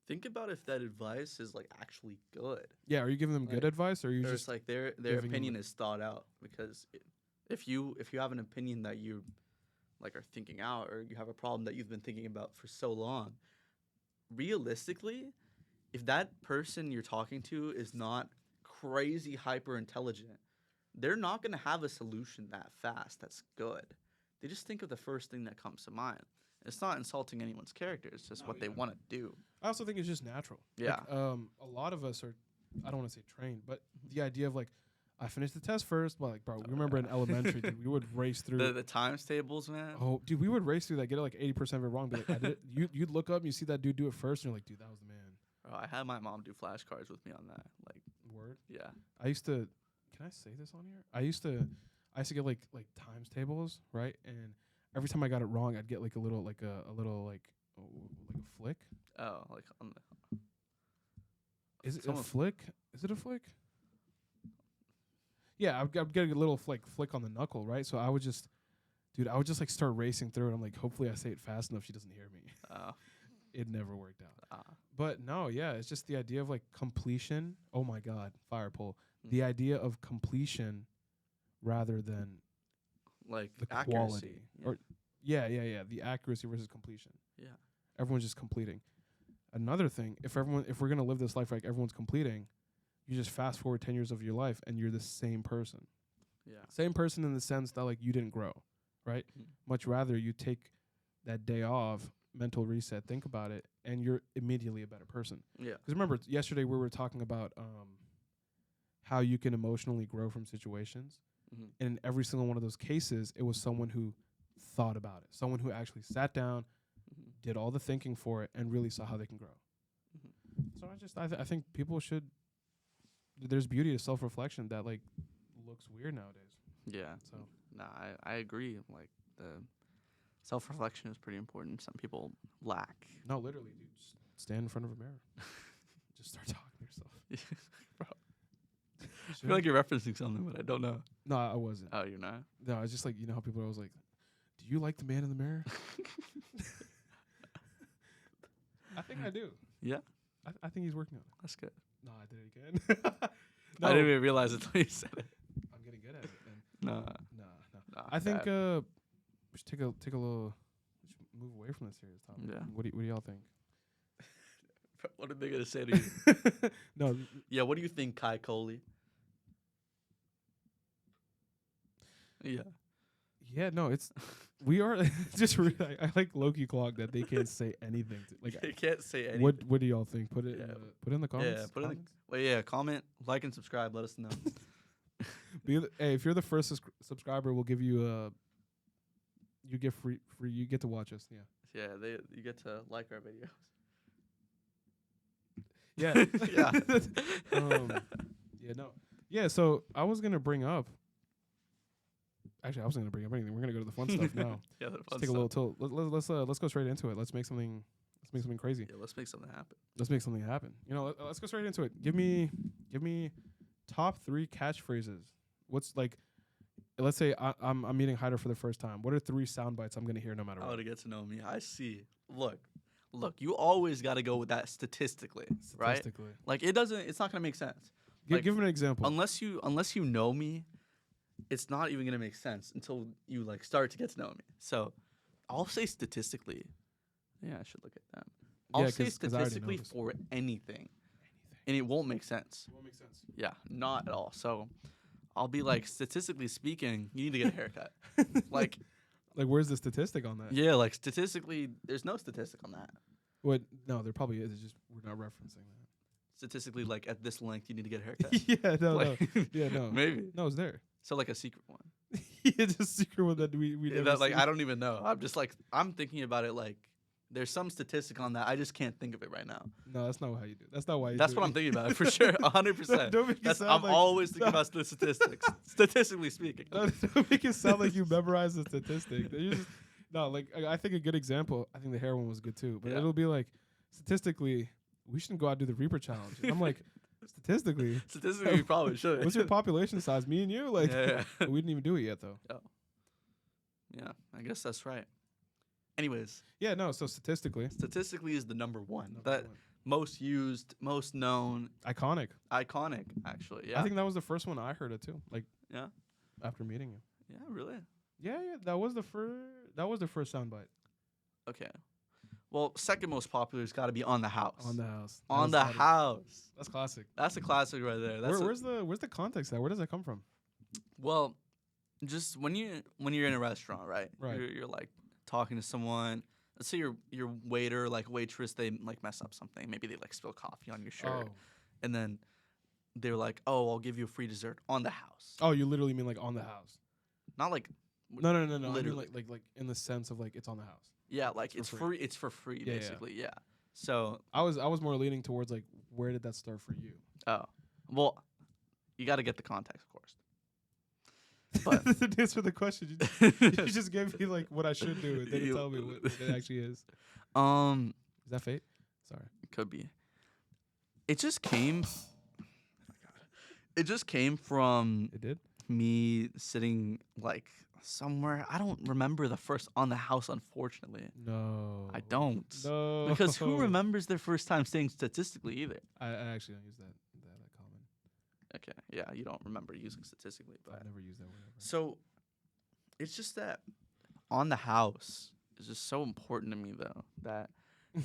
Think about if that advice is like actually good. yeah, are you giving them good Like, advice or are you Or just it's like their giving them opinion is thought out, because if you have an opinion that you like are thinking out, or you have a problem that you've been thinking about for so long, realistically, if that person you're talking to is not crazy hyper intelligent, they're not going to have a solution that fast that's good. They just think of the first thing that comes to mind. It's not insulting anyone's character, it's just what they want to do. I also think it's just natural. Yeah. Like, a lot of us are, I don't want to say trained, but the idea of like, I finished the test first, but like, bro, we remember in elementary, dude, we would race through. The times tables, man. Oh, dude, we would race through that, get it like 80% of it wrong. But like, I did it. You'd look up and you see that dude do it first, and you're like, dude, that was the man. Bro, I had my mom do flashcards with me on that. Like, Word. yeah. I used to. Can I say this on here? I used to get like times tables, right? And every time I got it wrong, I'd get like a little like a flick. Oh, like on the. Is it a Someone- flick? Is it a flick? Yeah, I'd get a little flick on the knuckle, right? So I would just like start racing through it. I'm like, hopefully I say it fast enough she doesn't hear me. It never worked out. But no, yeah, it's just the idea of like completion. Oh my God, fire pole. The idea of completion rather than like the accuracy. quality. Yeah. Or yeah, the accuracy versus completion. Yeah. Everyone's just completing. Another thing, if we're gonna live this life like everyone's completing, you just fast forward 10 years of your life and you're the same person. Yeah. Same person in the sense that like you didn't grow, right? Mhm. Much rather you take that day off, mental reset, think about it, and you're immediately a better person. Yeah. Because remember, yesterday we were talking about how you can emotionally grow from situations. Mhm. And in every single one of those cases, it was someone who thought about it, someone who actually sat down, Mhm. did all the thinking for it, and really saw how they can grow. Mhm. So I think people should. There's beauty to self-reflection that like looks weird nowadays. Yeah. So Nah, I agree. Like the self-reflection is pretty important. Some people lack. no, literally, dude, just stand in front of a mirror, just start talking to yourself. Bro, I feel like you're referencing something, but I don't know. No, I wasn't. Oh, you're not? No, it's just like how people are always like, "Do you like the man in the mirror?" I think I do. Yeah, I think he's working on it. that's good. No, I did it again. No, I didn't even realize it until you said it. I'm getting good at it. Man. Nah, No. nah. I think bad. we should take a little. We should move away from this serious topic. Yeah. What do y'all think? What are they gonna say to you? No. Yeah. What do you think, Kai Coley? Yeah. Yeah. No. It's we are just. I like Loki clock that they can't say anything. Like They can't say anything. what do y'all think? Put it in the comments. Yeah. Comment, like, and subscribe. Let us know. Hey, if you're the first subscriber, we'll give you you get free. You get to watch us. Yeah. Yeah. You get to like our videos. Yeah. Yeah. Yeah. No. Yeah. So I was gonna bring up. Actually, I wasn't gonna bring up anything. We're gonna go to the fun stuff now. Yeah. The Let's take a little tilt. Let's go straight into it. Let's make something crazy. Yeah. Let's make something happen. Let's make something happen. Let's go straight into it. Give me top 3 catchphrases. What's like? Let's say I'm meeting Haider for the first time. What are 3 sound bites I'm gonna hear no matter How what? to get to know me. I see. Look. You always got to go with that statistically, right? Statistically. Like it's not gonna make sense. Like, Give an example. Unless you know me, it's not even gonna make sense until you like start to get to know me. So, I'll say statistically. Yeah, I should look at that. I'll say 'cause I already know statistically this. for anything, and it won't make sense. It won't make sense. Yeah, not at all. So, I'll be like, statistically speaking, you need to get a haircut. Like, where's the statistic on that? yeah, like statistically, there's no statistic on that. What? No, there probably is. It's just we're not referencing that. Statistically, like at this length, you need to get a haircut. Yeah, no. Yeah, no. Maybe. No, it's there. So like a secret one. It's a secret one that we Yeah, never that, like seen. I don't even know. I'm just like I'm thinking about it like there's some statistic on that. I just can't think of it right now. No, that's not how you do it. That's not why you That's do what it. I'm thinking about for sure, 100%. Don't make it That's sound I'm like- always thinking about the statistics, statistically speaking. Don't make it sound like you memorize the statistic. You just, no, like I think a good example. I think the hair one was good too, but Yeah. it'll be like statistically, we shouldn't go out and do the Reaper challenge. And I'm like, statistically, Statistically, we probably should. what's your population size? Me and you, like, Yeah. we didn't even do it yet though. Yeah, I guess that's right. Anyways, Yeah, no. So statistically, statistically is the number one. number That one. most used, most known, Iconic. iconic. Actually, yeah. I think that was the first one I heard it too. Like, Yeah. after meeting you. Yeah, really. Yeah, that was the first. That was the first soundbite Okay. Well, second most popular has got to be On the House. on the house. On the House. That's classic. That's a classic right there. That's Where's the context at? Where does that come from? well, just when you're in a restaurant, right? Right. You're like talking to someone. Let's say your waiter, like waitress, they like mess up something. Maybe they like spill coffee on your shirt, and then they're like, "Oh, I'll give you a free dessert on the house." Oh, you literally mean like on the house? Not like No. I mean Literally. like in the sense of like it's on the house. yeah, like It's it's for free. It's for free, Yeah, yeah. basically. Yeah. So I was more leaning towards like where did that start for you? well, you got to get the context, of course. But To answer the question, you just gave me like what I should do and didn't tell me what it actually is. Is that fate? Sorry. Could be. It just came. It just came from It did? me sitting like somewhere. I don't remember the first On the House, unfortunately. No. I don't. No. Because who remembers their first time staying statistically either? I actually don't use that common. Okay, yeah, you don't remember using statistically, but I've never used that word ever. so it's just that On the House is just so important to me though that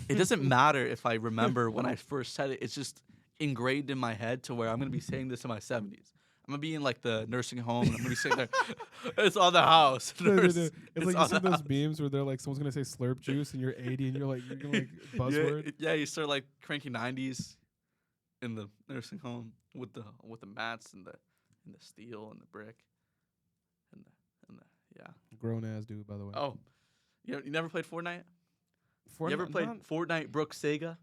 it doesn't matter if I remember when I first said it. It's just ingrained in my head to where I'm gonna be saying this in my 70s. I'm gonna be in like the nursing home and I'm gonna be sitting there. It's On the House. No. nurse. It's like you on see the those house. memes where they're like someone's gonna say slurp juice and you're 80 and you're gonna like buzzword. Yeah, you start like cranking 90s. in the nursing home with the mats and the steel and the brick and the yeah. Grown ass dude, by the way. Oh, you never played Fortnite? Fortnite, You ever played Fortnite Brook Sega?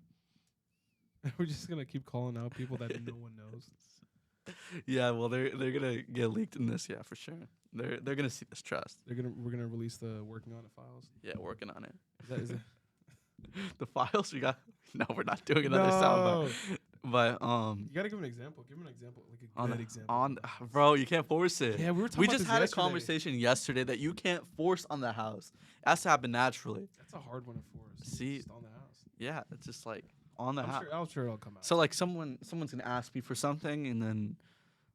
We're just gonna keep calling out people that no one knows. Yeah, well they're gonna get leaked in this, yeah, for sure. They're gonna see this trust. We're gonna release the Working On It files. Yeah, working on it. Is that The files we got. No, we're not doing another soundbite. But you gotta give an example. Give an example, like a good example. Bro, you can't force it. Yeah, we were talking We about just this had yesterday. a conversation yesterday that you can't force on the house. It has to happen naturally. That's a hard one to force. See, Just on the house. Yeah, it's just like on the house. I'm sure it'll come out. So like someone's gonna ask me for something, and then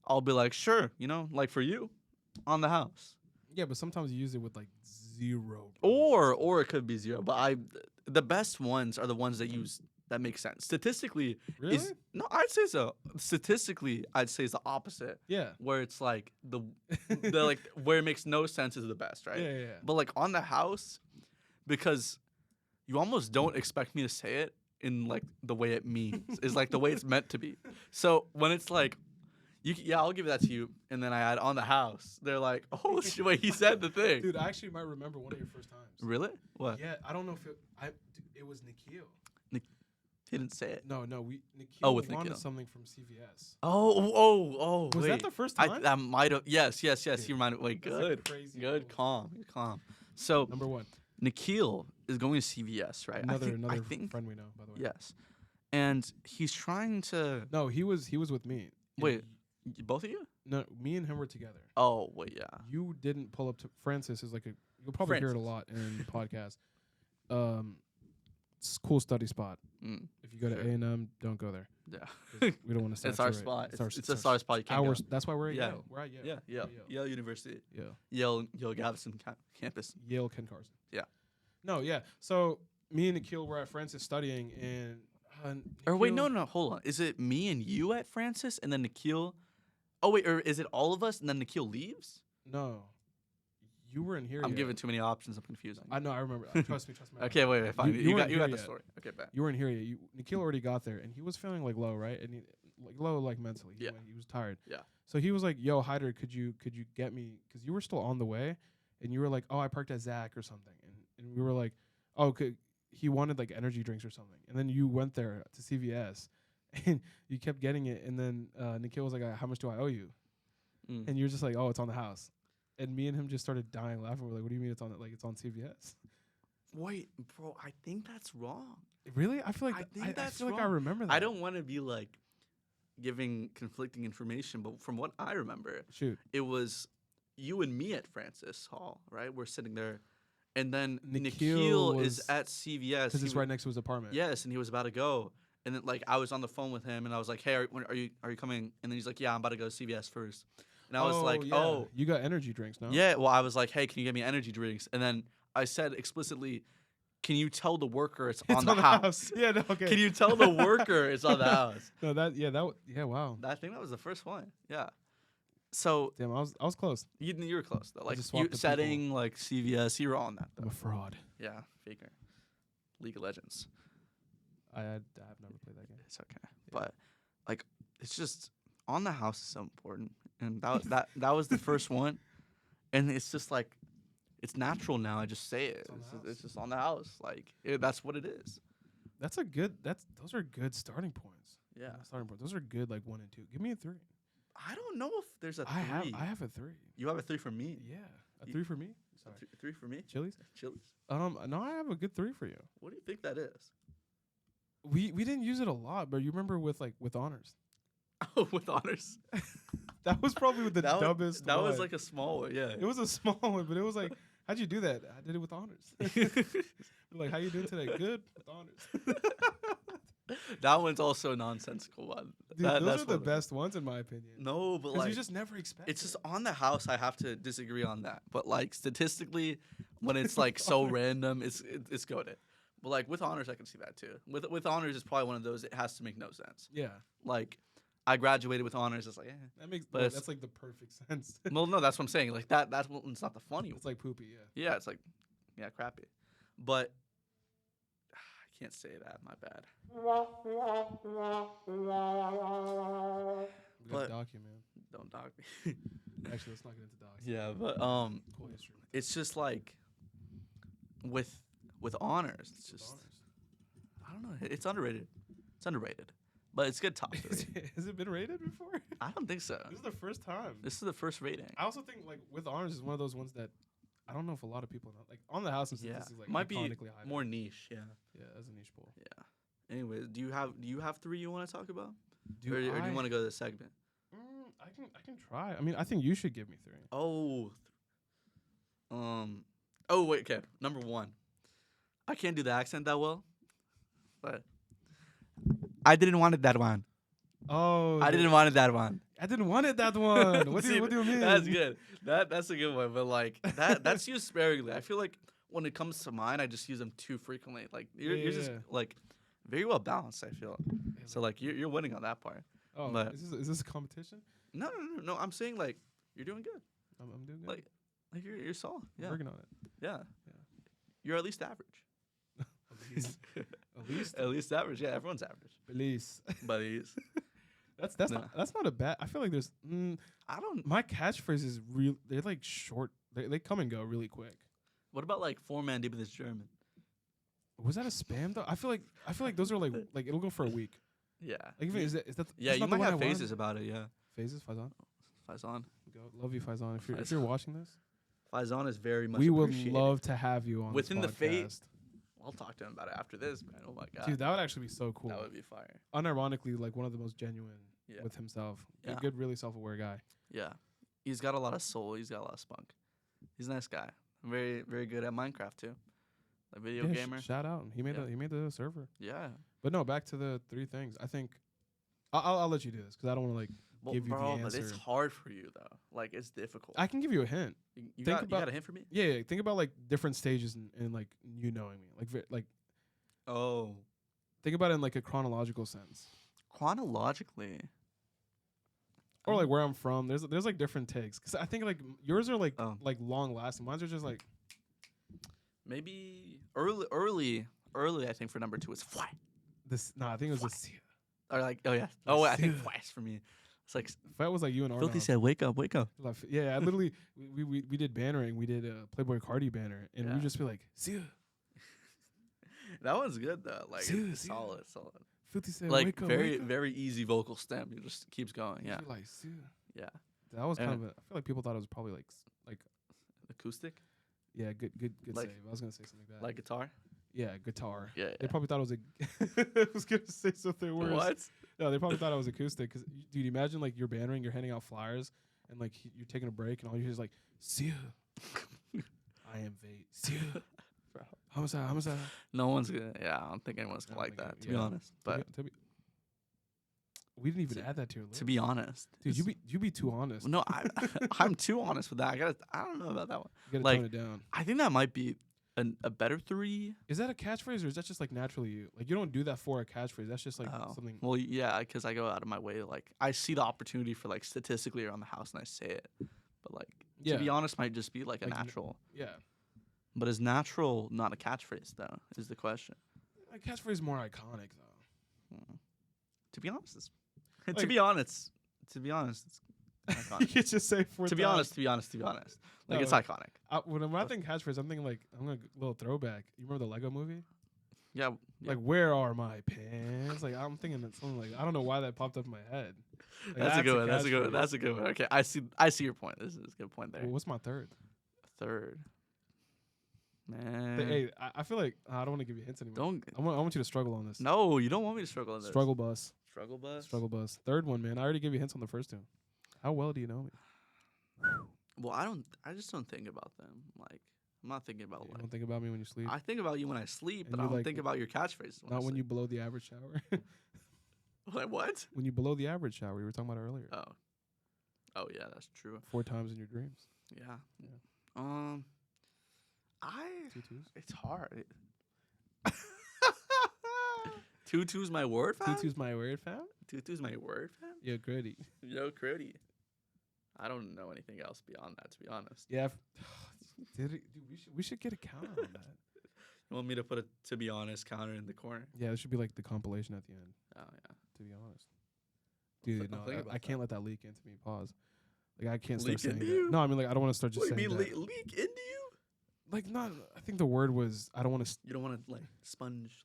I'll be like, sure, like for you, on the house. Yeah, but sometimes you use it with like 0. Or it could be 0. But the best ones are the ones that make sense. Statistically, Really? No, I'd say so. Statistically, I'd say it's the opposite. Yeah. Where it's like the like where it makes no sense is the best, right? Yeah. But like on the house, because you almost don't expect me to say it in like the way it means. Is like the way it's meant to be. So when it's like, I'll give that to you, and then I add on the house. They're like, oh shit, wait, he said the thing. Dude, I actually might remember one of your first times. Really? What? Yeah, I don't know if it was Nikhil. He didn't say it. No, Nikhil with wanted Nikhil. something from CVS. Oh. Was wait. that the first time? That might have. Yes. Dude, You reminded. Wait, that's a good. crazy Good. move. Calm. So Number 1. Nikhil is going to CVS, right? Another I think friend we know, by the way. yes. And he's trying to. No, he was with me. And Wait, both of you? No, me and him were together. Oh, wait, yeah. You didn't pull up to Francis is like you'll probably hear it a lot in the podcast. It's a cool study spot. Mm, If you go to sure. A&M, don't go there. Yeah. We don't want to. It's our spot. It's a star spot. You can't go. That's why we're at Yeah. Yale. We're at Yale. Yeah. Yale University. Yeah. Yale Galveston campus. Yale Ken Carson. Yeah. No, yeah. So me and Nikhil were at Francis studying, and Or wait, Nikhil- no, hold on. Is it me and you at Francis, and then Nikhil? Oh wait, or is it all of us, and then Nikhil leaves? No, you were in here. I'm yet. giving too many options. I'm confusing. I know. I remember. Trust me. Okay, wait, fine. You You weren't got here the yet. story. Okay, bet. You weren't here yet. Nikhil already got there, and he was feeling like low, right? And low, like mentally. Yeah. He was tired. Yeah. So he was like, "Yo, Haider, could you get me?" Because you were still on the way, and you were like, "Oh, I parked at Zach or something," and we were like, "Oh, he wanted like energy drinks or something," and then you went there to CVS, and you kept getting it, and then Nikhil was like, "How much do I owe you?" Mm. And you're just like, "Oh, it's on the house," and me and him just started dying laughing. We're like, "What do you mean it's on it's on CVS?" Wait, bro, I think that's wrong. Really? I feel like I think I that's feel like I wrong. remember that. I don't want to be like giving conflicting information, but from what I remember, shoot. it was you and me at Francis Hall, right? We're sitting there, and then Nikhil Nikhil was- is at CVS. Because He it's wa- right next to his apartment. Yes, and he was about to go, and then like I was on the phone with him, and I was like, "Hey, are you coming?" And then he's like, "Yeah, I'm about to go to CVS first." And I was like, yeah. "Oh, You got energy drinks, no? yeah." Well, I was like, "Hey, can you get me energy drinks?" And then I said explicitly, "Can you tell the worker it's, It's on the house?" Yeah, no, okay. Can you tell the worker it's on the house? No, wow. I think that was the first one. Yeah. So Damn, I was close. you were close though. Like just swapped you the setting like CVS, you were on that I'm though. a fraud. Yeah, faker. League of Legends. I've never played that game. It's okay, but like it's just on the house is so important, and that was the first one, and it's just like it's natural now. I just say it. on the house. It's just on the house. Like that's what it is. Those are good starting points. Yeah. Starting points. Those are good like 1 and 2. Give me a 3. I don't know if there's a 3. I have a 3. You have a 3 for me. Yeah. A You- 3 for me? A Sorry. 3 for me. Chili's? Chili's. No, I have a good 3 for you. What do you think that is? We didn't use it a lot, but you remember with honors. Oh, with honors. That was probably the That was- dumbest That was one. like a small one. Yeah. It was a small one, but it was like, how'd you do that? I did it with honors. Like, how you doing today? Good with honors. That one's also a nonsensical one. Dude, That's those are the one. best ones in my opinion. No, but Because like you just never expect it's it. just on the house. I have to disagree on that. But like statistically, when it's like so random, it's goated. But like with honors, I can see that too. With honors, it's probably one of those. It has to make no sense. Yeah. Like I graduated with honors. It's like, That makes But no, it's- that's like the perfect sense. well, no, that's what I'm saying. Like that's what it's not the funny one. It's like poopy, yeah. Yeah, it's like, yeah, crappy. But I can't say that. My bad. We gotta But dock you, man. don't dog me. Actually, let's not get into docs. Yeah, but Cool history. it's just like with honors. It's With just honors. I don't know. It's underrated. It's underrated, but it's good top three. Has it been rated before? I don't think so. This is the first time. This is the first rating. I also think like with honors is one of those ones that I don't know if a lot of people know. Like on the house, this Yeah, is like might be iconically high. more niche. Yeah. Yeah, as a niche pool. Yeah. Anyways, do you have three you want to talk about, Do or do you want to go to the segment? I can try. I mean, I think you should give me 3. Oh. Oh wait. Okay. Number 1. I can't do the accent that well, but I didn't want it that one. Oh, I didn't want it that one. I didn't want it that one. What do See, you mean? That's good. That's a good one. But like that's used sparingly. I feel like when it comes to mine, I just use them too frequently. Like you're just Yeah. like very well balanced. I feel so like you're winning on that part. Oh, but- is this a competition? No. I'm saying like you're doing good. I'm doing good. Like you're solid. I'm Yeah. working on it. Yeah. Yeah. You're at least average. At least. At least average. Yeah, everyone's average. Please. But he's. That's Nah. that's not a bad. I feel like there's. I don't. My catchphrase is real. They're like short. They come and go really quick. What about like 4-man deep in this German? Was that a spam though? I feel like those are like it'll go for a week. Yeah. Like if is that Yeah, that's you not the might one have I wanted? phases about it. Yeah. Phases Faizan. Faizan. Go love you Faizan. If Faizan. you're watching this, Faizan is very much. we would appreciated. love to have you on Within this the fate- podcast. I'll talk to him about it after this, man. Oh my god. Dude, that would actually be so cool. That would be fire. Unironically, like one of the most genuine Yeah. with himself. Yeah. Good, really self-aware guy. Yeah. He's got a lot of soul. He's got a lot of spunk. He's a nice guy. Very, very good at Minecraft too. Like video Yeah, gamer. shout out. He made Yeah. he made the server. Yeah. But no, back to the 3 things. I think I'll let you do this because I don't want to like. Well, Give you the bro, but it's answer. hard for you though. Like it's difficult. I can give you a hint. You think got about- a hint for me? Yeah, think about like different stages and like you knowing me. Like Oh. think about it in like a chronological sense. Chronologically. Or like where I'm from. There's like different takes. Cause I think like yours are like Oh. like long lasting. Mine's are just like Maybe early. I think for number 2 is fly. this. Nah, I think it was this. Or like oh yeah. Oh wait, I think flash for me. It's like If that was like you and Filthy Arnold. said, "Wake up, wake up." Yeah, I literally we did bannering. We did a Playboy Cardi banner, and Yeah. we just be like, "See ya." That one's good though. Like See ya, it's see ya. solid. Filthy said, Like "Wake up, very wake up." very easy vocal stem. It just keeps going. Yeah. Just be like, "See ya." Yeah. That was kind And- of. I feel like people thought it was probably like Acoustic, yeah, good Like- save. I was gonna say something bad. like guitar. yeah, guitar. Yeah. They probably thought it was I was gonna say something worse. What? No, they probably thought it was acoustic. Cause dude, imagine like you're bannering, you're handing out flyers, and like you're taking a break, and all you hear is like, "See ya." I am Vate. See ya. Bro. Homicide. No one's gonna. Yeah, I don't think anyone's I gonna don't like think that. it- To be yeah. honest, but We didn't even To- add that to your list. to be honest, Dude, you be too honest. no, I'm too honest with that. I don't know about that one. You gotta like- tone it down. I think that might be a better 3. Is that a catchphrase or is that just like naturally you? Like you don't do that for a catchphrase. That's just like Oh. something. Well, yeah, because I go out of my way to like I see the opportunity for like statistically around the house and I say it. But like Yeah. to be honest, might just be like a Like, natural. Yeah. But is natural not a catchphrase though? Is the question. A catchphrase is more iconic though. To be honest, it's, Like- to be honest, it's You iconic. can just say to be honest, like No, it's like- iconic. When I think catchphrase, I'm thinking like I'm gonna little throwback. You remember the Lego movie? Yeah, Like where are my pants? Like I'm thinking that something like I don't know why that popped up in my head. Like, that's a good one. catchphrase. That's a good one. Okay, I see your point. This is a good point there. Well, what's my third? Third, man. Hey, I feel like I don't want to give you hints anymore. Don't. I want you to struggle on this. No, you don't want me to struggle on this. Struggle bus. Struggle bus. Struggle bus. Third one, man. I already gave you hints on the first two. How well do you know me? Well, I just don't think about them. Like, I'm not thinking about You like. don't think about me when you sleep. I think about you when I sleep, And but you I don't like- think about your catchphrases. Not when you blow the average shower. Like what? When you blow the average shower, we were talking about it earlier. Oh. Oh yeah, that's true. 4 times in your dreams. Yeah. Yeah. I. 2 twos. It's hard. 2-2's my word, fam. 2 twos my word, fam. 2-2's my word, fam. Yeah, gritty. Yo, Crody. I don't know anything else beyond that, to be honest. Yeah. Dude, we should get a count on that. You want me to put a to be honest counter in the corner? Yeah, it should be like the compilation at the end. Oh yeah. To be honest, dude, I'll no, think about I can't let that leak into me. Pause. Like I can't start Leak saying into that. you? No, I mean like I don't want to start just What do you saying mean that. leak into you? Like not. I think the word was I don't want to. You don't want to like sponge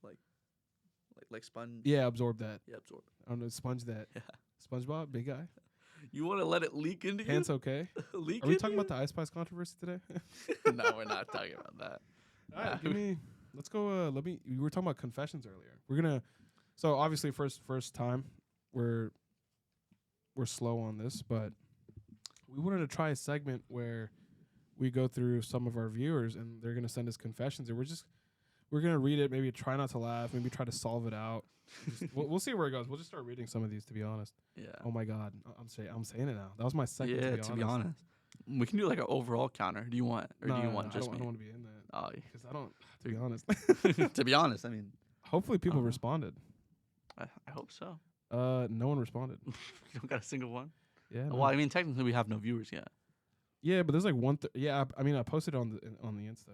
like sponge. Yeah, absorb that. Yeah, absorb. I don't know, sponge that. Yeah. SpongeBob, big guy. You want to let it leak into you? Pants okay? Leak Are we into talking you? about the Ice Spice controversy today? No, we're not talking about that. All right, give me. Let's go. We were talking about confessions earlier. We're gonna. So obviously, first time, we're slow on this, but we wanted to try a segment where we go through some of our viewers and they're gonna send us confessions, and we're gonna read it. Maybe try not to laugh. Maybe try to solve it out. We'll see where it goes. We'll just start reading some of these. To be honest. Yeah. Oh my God, I'm saying it now. That was my second. Yeah, to be honest. We can do like an overall counter. Do you want, or do you want just I me? don't want to be in that. Oh, Because I don't. To be honest. yeah. To be honest, I mean, Hopefully people responded. I hope so. No one responded. You don't got a single one. Yeah. Well, I mean, technically we have no viewers yet. Yeah, but there's like yeah, I mean, I posted on the Insta.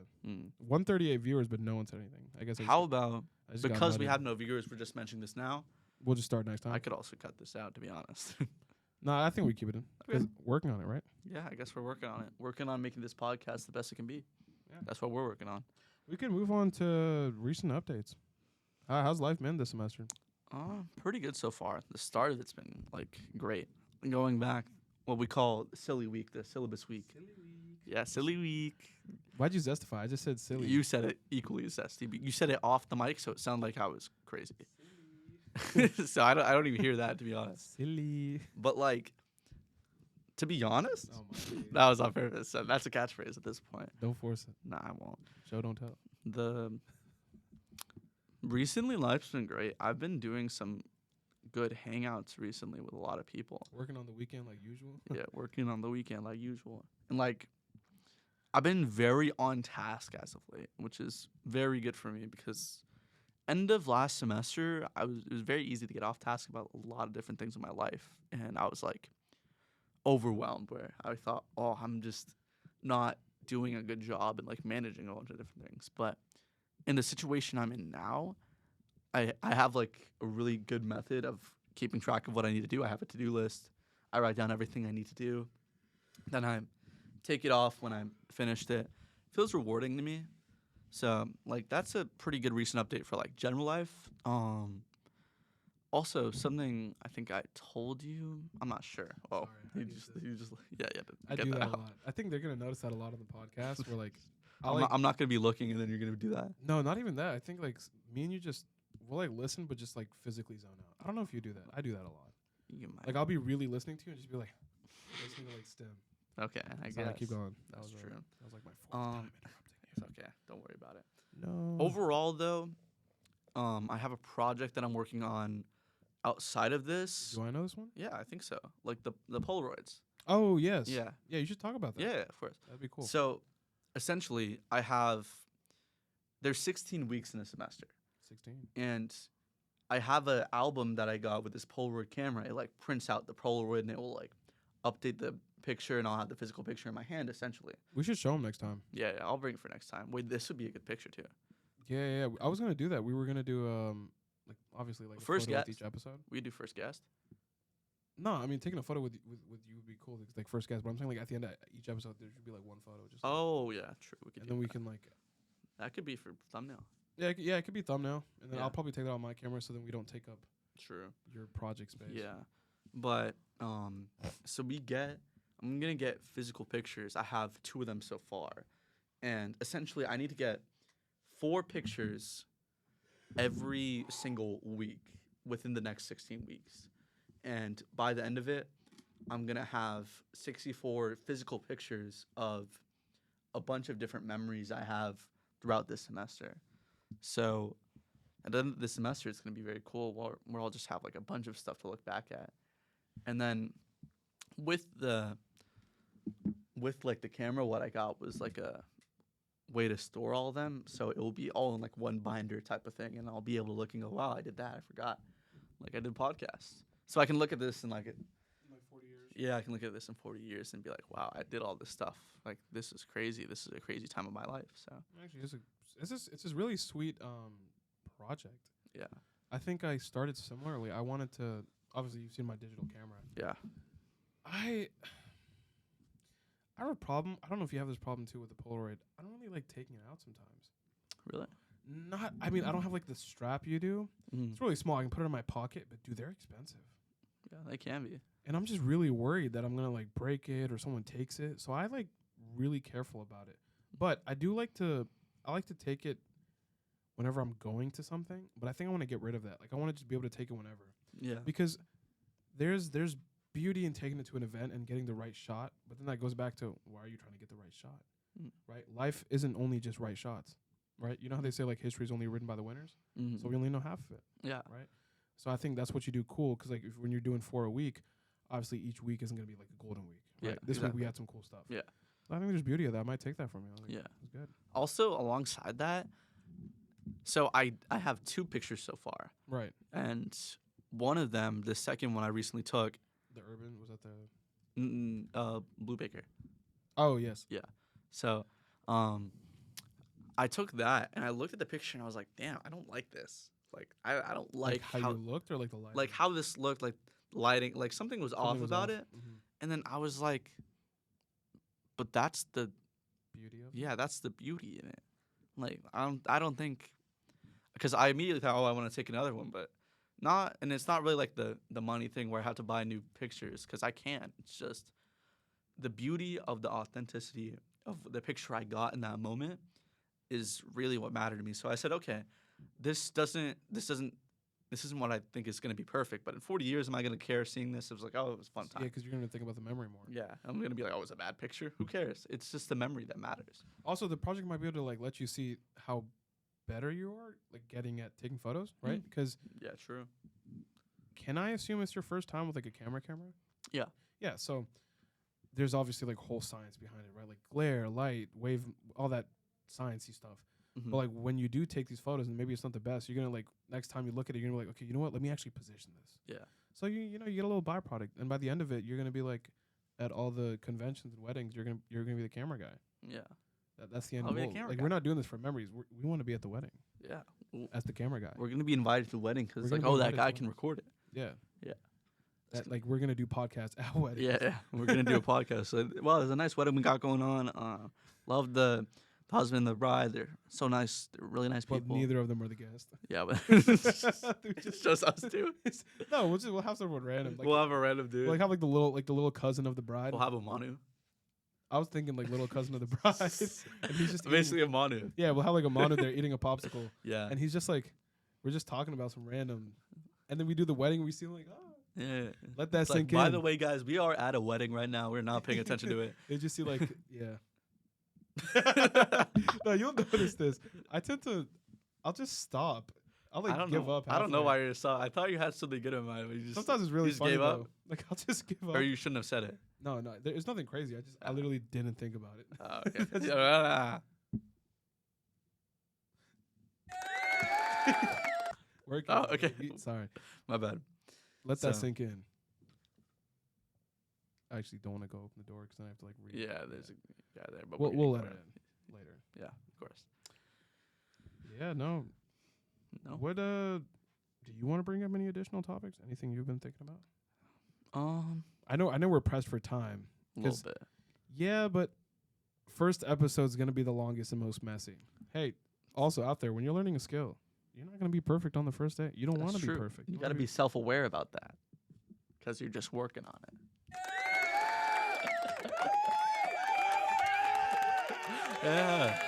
138 viewers, but no one said anything. I guess. How about I just got because we nutted. have no viewers, we're just mentioning this now. We'll just start next time. I could also cut this out, to be honest. No, I think we keep it in. Okay. 'Cause working on it, right? Yeah, I guess we're working on it. Working on making this podcast the best it can be. Yeah. That's what we're working on. We can move on to recent updates. How's life been this semester? Pretty good so far. The start of it's been like great. Going back, what we call silly week, the syllabus week. Yeah, silly week. Why'd you zestify? I just said silly. You said it equally as zesty, but you said it off the mic, so it sounded like I was crazy. So I don't even hear that, to be honest. Silly. But like, to be honest, Oh my God. that was on purpose. So that's a catchphrase at this point. Don't force it. Nah, I won't. Show don't tell. Recently, life's been great. I've been doing some good hangouts recently with a lot of people. Working on the weekend like usual. Yeah, working on the weekend like usual. And like, I've been very on task as of late, which is very good for me because end of last semester, it was very easy to get off task about a lot of different things in my life. And I was like overwhelmed where I thought, oh, I'm just not doing a good job and like managing a bunch of different things. But in the situation I'm in now, I have like a really good method of keeping track of what I need to do. I have a to-do list. I write down everything I need to do. Then I take it off when I'm finished it. Feels rewarding to me. So like that's a pretty good recent update for like general life. Also something I think I told you. I'm not sure. Oh, Sorry, you just yeah. I do that a lot. I think they're gonna notice that a lot on the podcast. We're like, I'm not gonna be looking, and then you're gonna do that. No, not even that. I think like me and you we'll like listen, but just like physically zone out. I don't know if you do that. I do that a lot. You might. Like I'll be really listening to you and just be like listening to like stem. Okay, I Sorry, guess. keep going. That's true. That was like my fourth time interrupting you. It's okay. Don't worry about it. No. Overall, though, I have a project that I'm working on outside of this. Do I know this one? Yeah, I think so. Like the Polaroids. Oh yes. Yeah. Yeah, you should talk about that. Yeah, of course. That'd be cool. So, essentially, there's 16 weeks in a semester, 16. and I have an album that I got with this Polaroid camera. It like prints out the Polaroid and it will like update the picture, and I'll have the physical picture in my hand essentially. We should show them next time. Yeah, I'll bring it for next time. Wait, this would be a good picture too. Yeah. I was gonna do that. We were gonna do like obviously like a First photo with guest. each episode. We could do first guest. No, I mean taking a photo with you would be cool. Like first guest, but I'm saying like at the end of each episode there should be like one photo. Just Oh yeah, true. We could and do then we that. can like That could be for thumbnail. yeah, it could be thumbnail, and then Yeah. I'll probably take that on my camera so then we don't take up True. your project space. Yeah, but so I'm gonna get physical pictures. I have 2 of them so far, and essentially I need to get 4 pictures every single week within the next 16 weeks, and by the end of it, I'm gonna have 64 physical pictures of a bunch of different memories I have throughout this semester. So at the end of the semester, it's going to be very cool where I'll just have like a bunch of stuff to look back at. And then with like the camera, what I got was like a way to store all of them. So it will be all in like one binder type of thing. And I'll be able to look and go, wow, I did that. I forgot. Like I did podcasts. So I can look at this and like it. Like 40 years. Yeah, I can look at this in 40 years and be like, wow, I did all this stuff. Like, this is crazy. This is a crazy time of my life. So Actually, it's this really sweet project. yeah, I think I started similarly. I wanted to. Obviously, you've seen my digital camera. yeah. I have a problem. I don't know if you have this problem too with the Polaroid. I don't really like taking it out sometimes. Really? Not. I mean, I don't have like the strap you do. It's really small. I can put it in my pocket, but dude, they're expensive. Yeah, they can be. And I'm just really worried that I'm gonna like break it or someone takes it. So I like really careful about it. But I do like to. I like to take it whenever I'm going to something. But I think I want to get rid of that. Like I want to just be able to take it whenever. Yeah. Because there's beauty in taking it to an event and getting the right shot. But then that goes back to why are you trying to get the right shot? Right? Life isn't only just right shots. Right? You know how they say like history is only written by the winners? So we only know half of it. Yeah. Right? So I think that's what you do cool. Because like when you're doing 4 a week, obviously each week isn't going to be like a golden week. Right? Yeah, This exactly. week we had some cool stuff. Yeah. So I think there's beauty of that. I might take that from you. I think Yeah. It's good. Also, alongside that, so I have 2 pictures so far. Right. And one of them, the second one I recently took, The urban, was that the... Blue Baker. Oh, yes. So, I took that and I looked at the picture and I was like, damn, I don't like this. Like, I don't like how you looked or like the lighting? like how this looked, like lighting, like something was off about it. Mhm. And then I was like, but that's the Beauty of it? yeah, that's the beauty in it. Like I don't think, because I immediately thought, oh, I want to take another one, but not, and it's not really like the money thing where I have to buy new pictures because I can't. It's just the beauty of the authenticity of the picture I got in that moment is really what mattered to me. So I said, okay, this isn't what I think is going to be perfect, but in 40 years, am I going to care seeing this? It was like, oh, it was a fun time. Yeah, because you're going to think about the memory more. Yeah, I'm going to be like, oh, it's a bad picture. Who cares? It's just the memory that matters. Also, the project might be able to like let you see how better you are, like getting at taking photos, right? Because Yeah, true. can I assume it's your first time with like a camera? Yeah. Yeah, so there's obviously like whole science behind it, right? Like glare, light, wave, all that sciencey stuff. Mhm. But like when you do take these photos and maybe it's not the best, you're gonna like next time you look at it, you're gonna be like, okay, you know what? Let me actually position this. Yeah. So you know you get a little byproduct, and by the end of it, you're gonna be like at all the conventions and weddings, you're gonna be the camera guy. Yeah. That's the end I'll be a goal. camera Like guy. we're not doing this for memories. We want to be at the wedding Yeah. as the camera guy. We're going to be invited to the wedding because We're it's like, gonna be oh, that invited guy to can record it. Yeah. Yeah. That, like we're gonna do podcasts at weddings. Yeah. We're going to do a podcast. So, well, there's a nice wedding we got going on. Love the husband and the bride. They're so nice. They're really nice But people. neither of them are the guest. Yeah, but it's just us two. No, we'll have someone random. Like, We'll have a random dude. we'll like have like the little cousin of the bride. We'll have a Manu. I was thinking like little cousin of the bride, and he's just Basically a Manu. yeah. We'll have like a monitor there eating a popsicle, Yeah. and he's just like, we're just talking about some random, and then we do the wedding. And we see him like, oh, Yeah. let that It's like, sink by in. the way, guys, we are at a wedding right now. We're not paying attention to it. They just see like yeah. No, you'll notice this. I'll just stop. I'll like I don't give know. up. I don't know halfway. why you're so. I thought you had something good in mind. But you just, Sometimes it's really just funny gave up? though. Like I'll just give up. or you shouldn't have said it. No, there's nothing crazy. I literally didn't think about it. Oh, okay. That's- Yeah. Working. Oh, okay. Sorry. My bad. Let that So- sink in. I actually don't want to go open the door because then I have to like read. Yeah, there's a guy there, but We'll let it in later. Yeah, of course. Yeah, no. No. What do you want to bring up any additional topics? Anything you've been thinking about? I know we're pressed for time. A little 'Cause- bit. Yeah, but first episode's gonna be the longest and most messy. Hey, also out there, when you're learning a skill, you're not gonna be perfect on the first day. You don't want to be True. perfect. You wanna got to be self-aware about that, because you're just working on it. Yeah.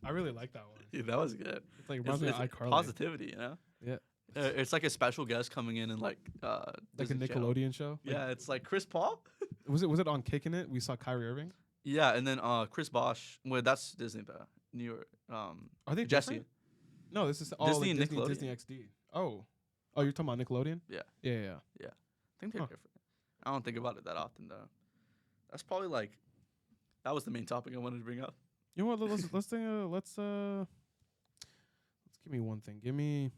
I really like that one. Yeah, that was good. It's like reminds me of It's iCarly. positivity, you know. Yeah. It's like a special guest coming in and like Like a Disney Channel. Nickelodeon show. Like, Yeah, it's like Chris Paul. Was it on Kicking It? We saw Kyrie Irving. Yeah, and then Chris Bosch. Well, that's Disney though. New York. Are they Jesse. different? No, this is all Disney like and Disney, Nickelodeon. Disney XD. Oh, you're talking about Nickelodeon? Yeah. Yeah. I think they're Huh. different. I don't think about it that often though. That's probably like that was the main topic I wanted to bring up. You know what? Let's give me one thing. Give me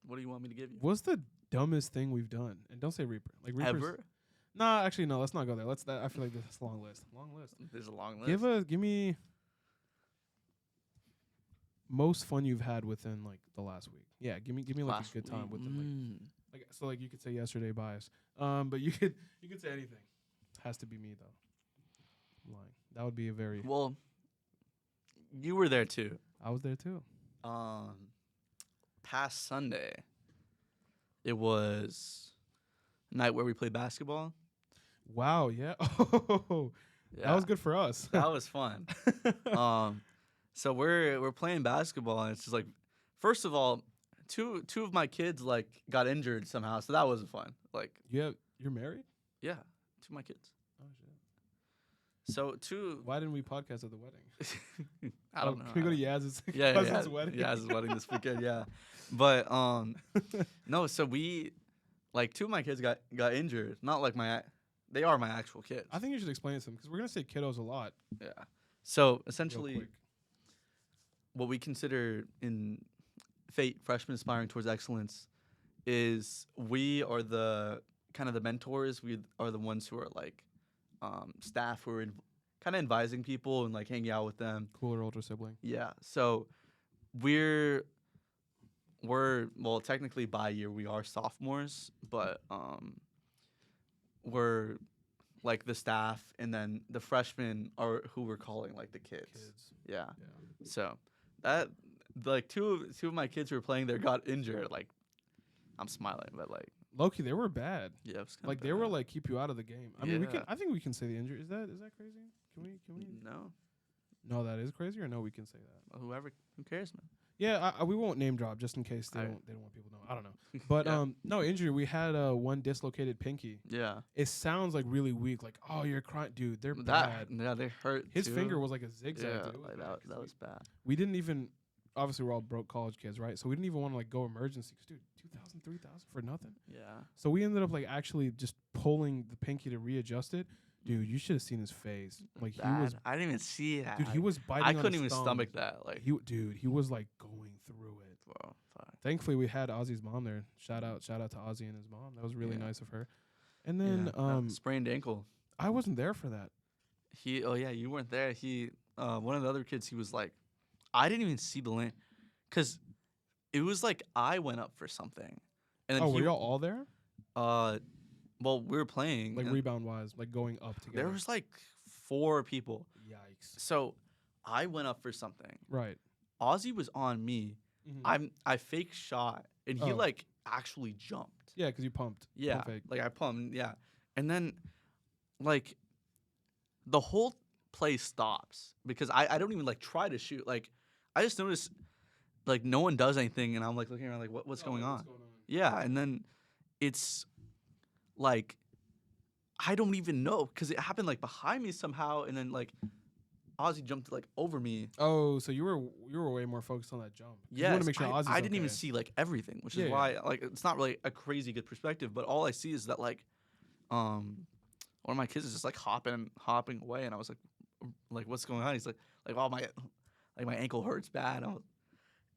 What do you want me to give you? what's the dumbest thing we've done? And don't say Reaper. Like Reaper's, Ever? Nah, actually no. Let's not go there. I feel like this is a long list. Long list. There's a long list. Give me most fun you've had within like the last week. Yeah, give me like Last a good time week. within like so like you could say yesterday bias. But you could say anything. Has to be me though. I'm lying. That would be a very. Well, you were there too. I was there too. Past Sunday, it was a night where we played basketball. Wow. Yeah. Oh, Yeah, that was good for us. that was fun. So we're playing basketball, and it's just like, first of all, two of my kids like got injured somehow, so that wasn't fun. Like, You're married? yeah, two of my kids. Oh shit. So two. Why didn't we podcast at the wedding? I don't know. Can we go to Yaz's Yeah, cousin's wedding? Yaz's wedding this weekend. Yeah, but no. So we, like, two of my kids got injured. Not like they are my actual kids. I think you should explain it to them because we're gonna say kiddos a lot. Yeah. So Real essentially, quick. what we consider in Fate freshmen aspiring towards excellence is we are the kind of the mentors. We are the ones who are like staff who are kind of advising people and like hanging out with them. Cooler older sibling. Yeah. So we're well, technically by year we are sophomores, but we're like the staff, and then the freshmen are who we're calling like the kids. Yeah. Yeah. So that like two of my kids who were playing there got injured. Like, I'm smiling, but like, Low-key, they were bad. yeah, it was kinda Like they were bad. like keep you out of the game. I mean, Yeah. I think we can say the injury. Is that crazy? Can we? No, No, that is crazy. Or no, we can say that. who cares, man? Yeah, we won't name drop just in case they don't want people to know. I don't know. But Yeah. no injury. We had one dislocated pinky. Yeah, It sounds like really weak. Like, oh, you're crying, dude. They're that bad. yeah, they hurt. His too. finger was like a zigzag. yeah, dude. It was like bad 'cause that was bad. we didn't even. Obviously, we're all broke college kids, right? So we didn't even want to like go emergency. 'Cause, dude, 2,000, 3,000 for nothing. Yeah, So we ended up like actually just pulling the pinky to readjust it. Dude, you should have seen his face. Like he was, I didn't even see that. dude, he was biting. I on couldn't his even thumb. stomach that. Like, He was like going through it. bro, fuck. Thankfully, we had Ozzy's mom there. Shout out to Ozzy and his mom. That was really Yeah. nice of her. And then sprained ankle. I wasn't there for that. Oh yeah, you weren't there. One of the other kids, he was like, I didn't even see the lane, cause it was like I went up for something, and then Were y'all all there? well, we were playing, Like and rebound wise, like going up together. there was like 4 people. Yikes. So I went up for something. Right. Ozzy was on me. I fake shot, and he Oh. like actually jumped. Yeah, because you pumped. Yeah, Pump fake. like I pumped. Yeah, and then like the whole play stops because I don't even like try to shoot. Like I just noticed like no one does anything, and I'm like looking around like what's going on? Yeah, and then it's like I don't even know because it happened like behind me somehow, and then like Ozzy jumped like over me. Oh, so you were way more focused on that jump. 'Cause you Yeah, want to make sure Ozzy's I didn't even okay. see like everything, which Yeah, is yeah. why like it's not really a crazy good perspective. But all I see is that like, one of my kids is just like hopping away, and I was like what's going on? He's like oh my ankle hurts bad.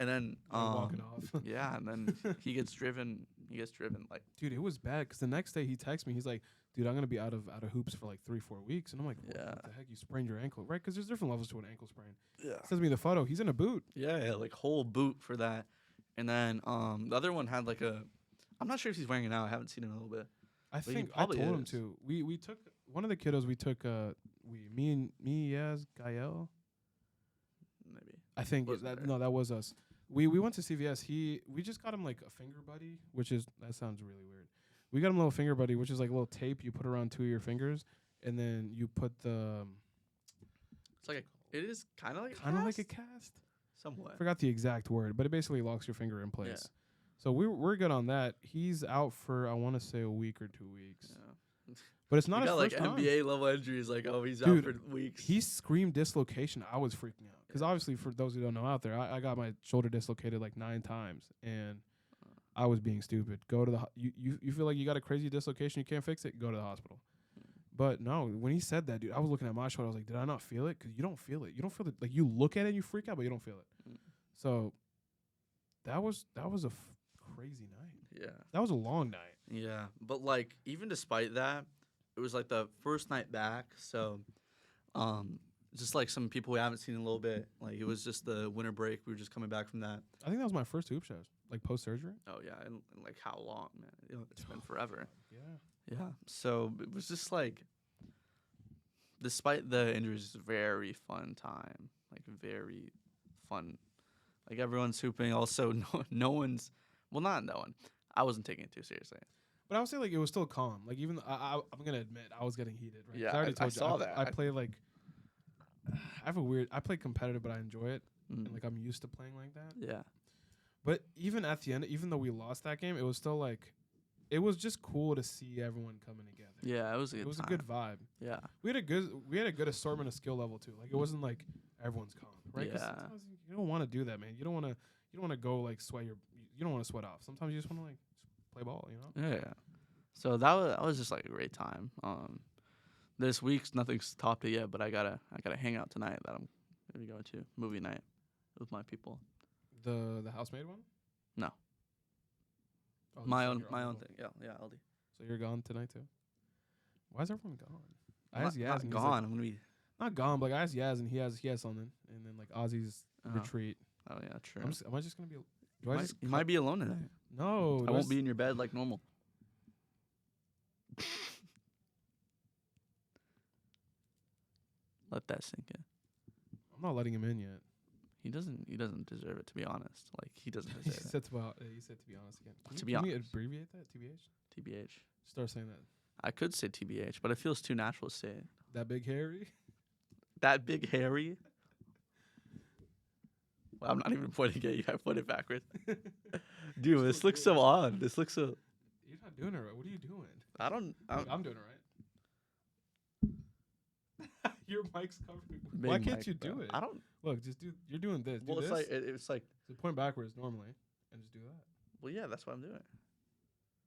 And then Walking off. yeah, and then he gets driven. Like, Dude, it was bad because the next day he texts me. He's like, "Dude, I'm gonna be out of hoops for like 3-4 weeks." And I'm like, Yeah. "What the heck? You sprained your ankle, right?" Because there's different levels to an ankle sprain. yeah, Sends me the photo. He's in a boot. yeah, like whole boot for that. And then the other one had like I'm not sure if he's wearing it now. I haven't seen it in a little bit. I he think I told probably him is. to. We took one of the kiddos. We took me, Yaz, Gael. Maybe. I think Was that there? no, that was us. We went to CVS. We just got him like a finger buddy, which is that sounds really weird. We got him a little finger buddy, which is like a little tape you put around 2 of your fingers, and then you put the It's like it is kind of like like a cast. somewhat. Forgot the exact word, but it basically locks your finger in place. Yeah. So we're good on that. He's out for I want to say a week or 2 weeks, Yeah. but it's not He his got like first time. NBA level injuries. Like he's Dude, out for weeks. He screamed dislocation. I was freaking out because obviously, for those who don't know out there, I got my shoulder dislocated like 9 times, and I was being stupid. Go to the you feel like you got a crazy dislocation, you can't fix it. Go to the hospital. But no, when he said that, dude, I was looking at my shoulder. I was like, did I not feel it? Because you don't feel it. You don't feel it. Like you look at it, and you freak out, but you don't feel it. Mm. So that was a crazy night. Yeah. That was a long night. Yeah. But like even despite that, it was like the first night back, so just like some people we haven't seen in a little bit. Like it was just the winter break. We were just coming back from that. I think that was my first hoop shows, like post surgery. Oh yeah, and like how long, man? It's been forever. Yeah. Yeah. So it was just like, despite the injuries, very fun time. Like very fun. Like everyone's hooping. Also, no one's. Well, not no one. I wasn't taking it too seriously. But I would say like it was still calm. Like even I'm gonna admit I was getting heated. Right? 'Cause Yeah, I already I told you. saw that. I play like. I play competitive, but I enjoy it. Mm. And like I'm used to playing like that. Yeah. But even at the end, even though we lost that game, it was still like, it was just cool to see everyone coming together. Yeah, it was a good. It was time. a good vibe. Yeah. We had a good assortment of skill level too. Like it wasn't like everyone's calm, right? 'Cause Yeah. sometimes you don't want to do that, man. You don't want to go like sweat you don't want to sweat off. Sometimes you just want to like just play ball, you know? Yeah. So that was just like a great time. This week's nothing's topped it yet, but I gotta hang out tonight that I'm gonna be going to movie night with my people. The housemaid one? No. Oh, my so own you're my on own the- thing. Yeah, Aldi. So you're gone tonight too? Why is everyone gone? I I'm asked Yaz not and he's gone. like, I'm gonna be. not gone, but like I asked Yaz and he has something, and then like Ozzy's retreat. Oh yeah, true. Am I just gonna be? Do You I might, just? you might be alone tonight. No, I won't be in your bed like normal. Let that sink in. I'm not letting him in yet. He doesn't deserve it, to be honest. Like he doesn't He deserve it. said to be honest again. To be Can we honest. abbreviate that? TBH. TBH. Start saying that. I could say TBH, but it feels too natural to say it. That big hairy. That big hairy. Well, I'm not even pointing at you. I put it backwards. Dude, this looks so odd. This looks so. You're not doing it right. What are you doing? I'm I'm doing it right. Your mic's covered. big Why can't mic, you bro. do it? I don't. Look, just do. You're doing this. Well, do it's this. like it's like. So point backwards normally, and just do that. Well, yeah, that's what I'm doing.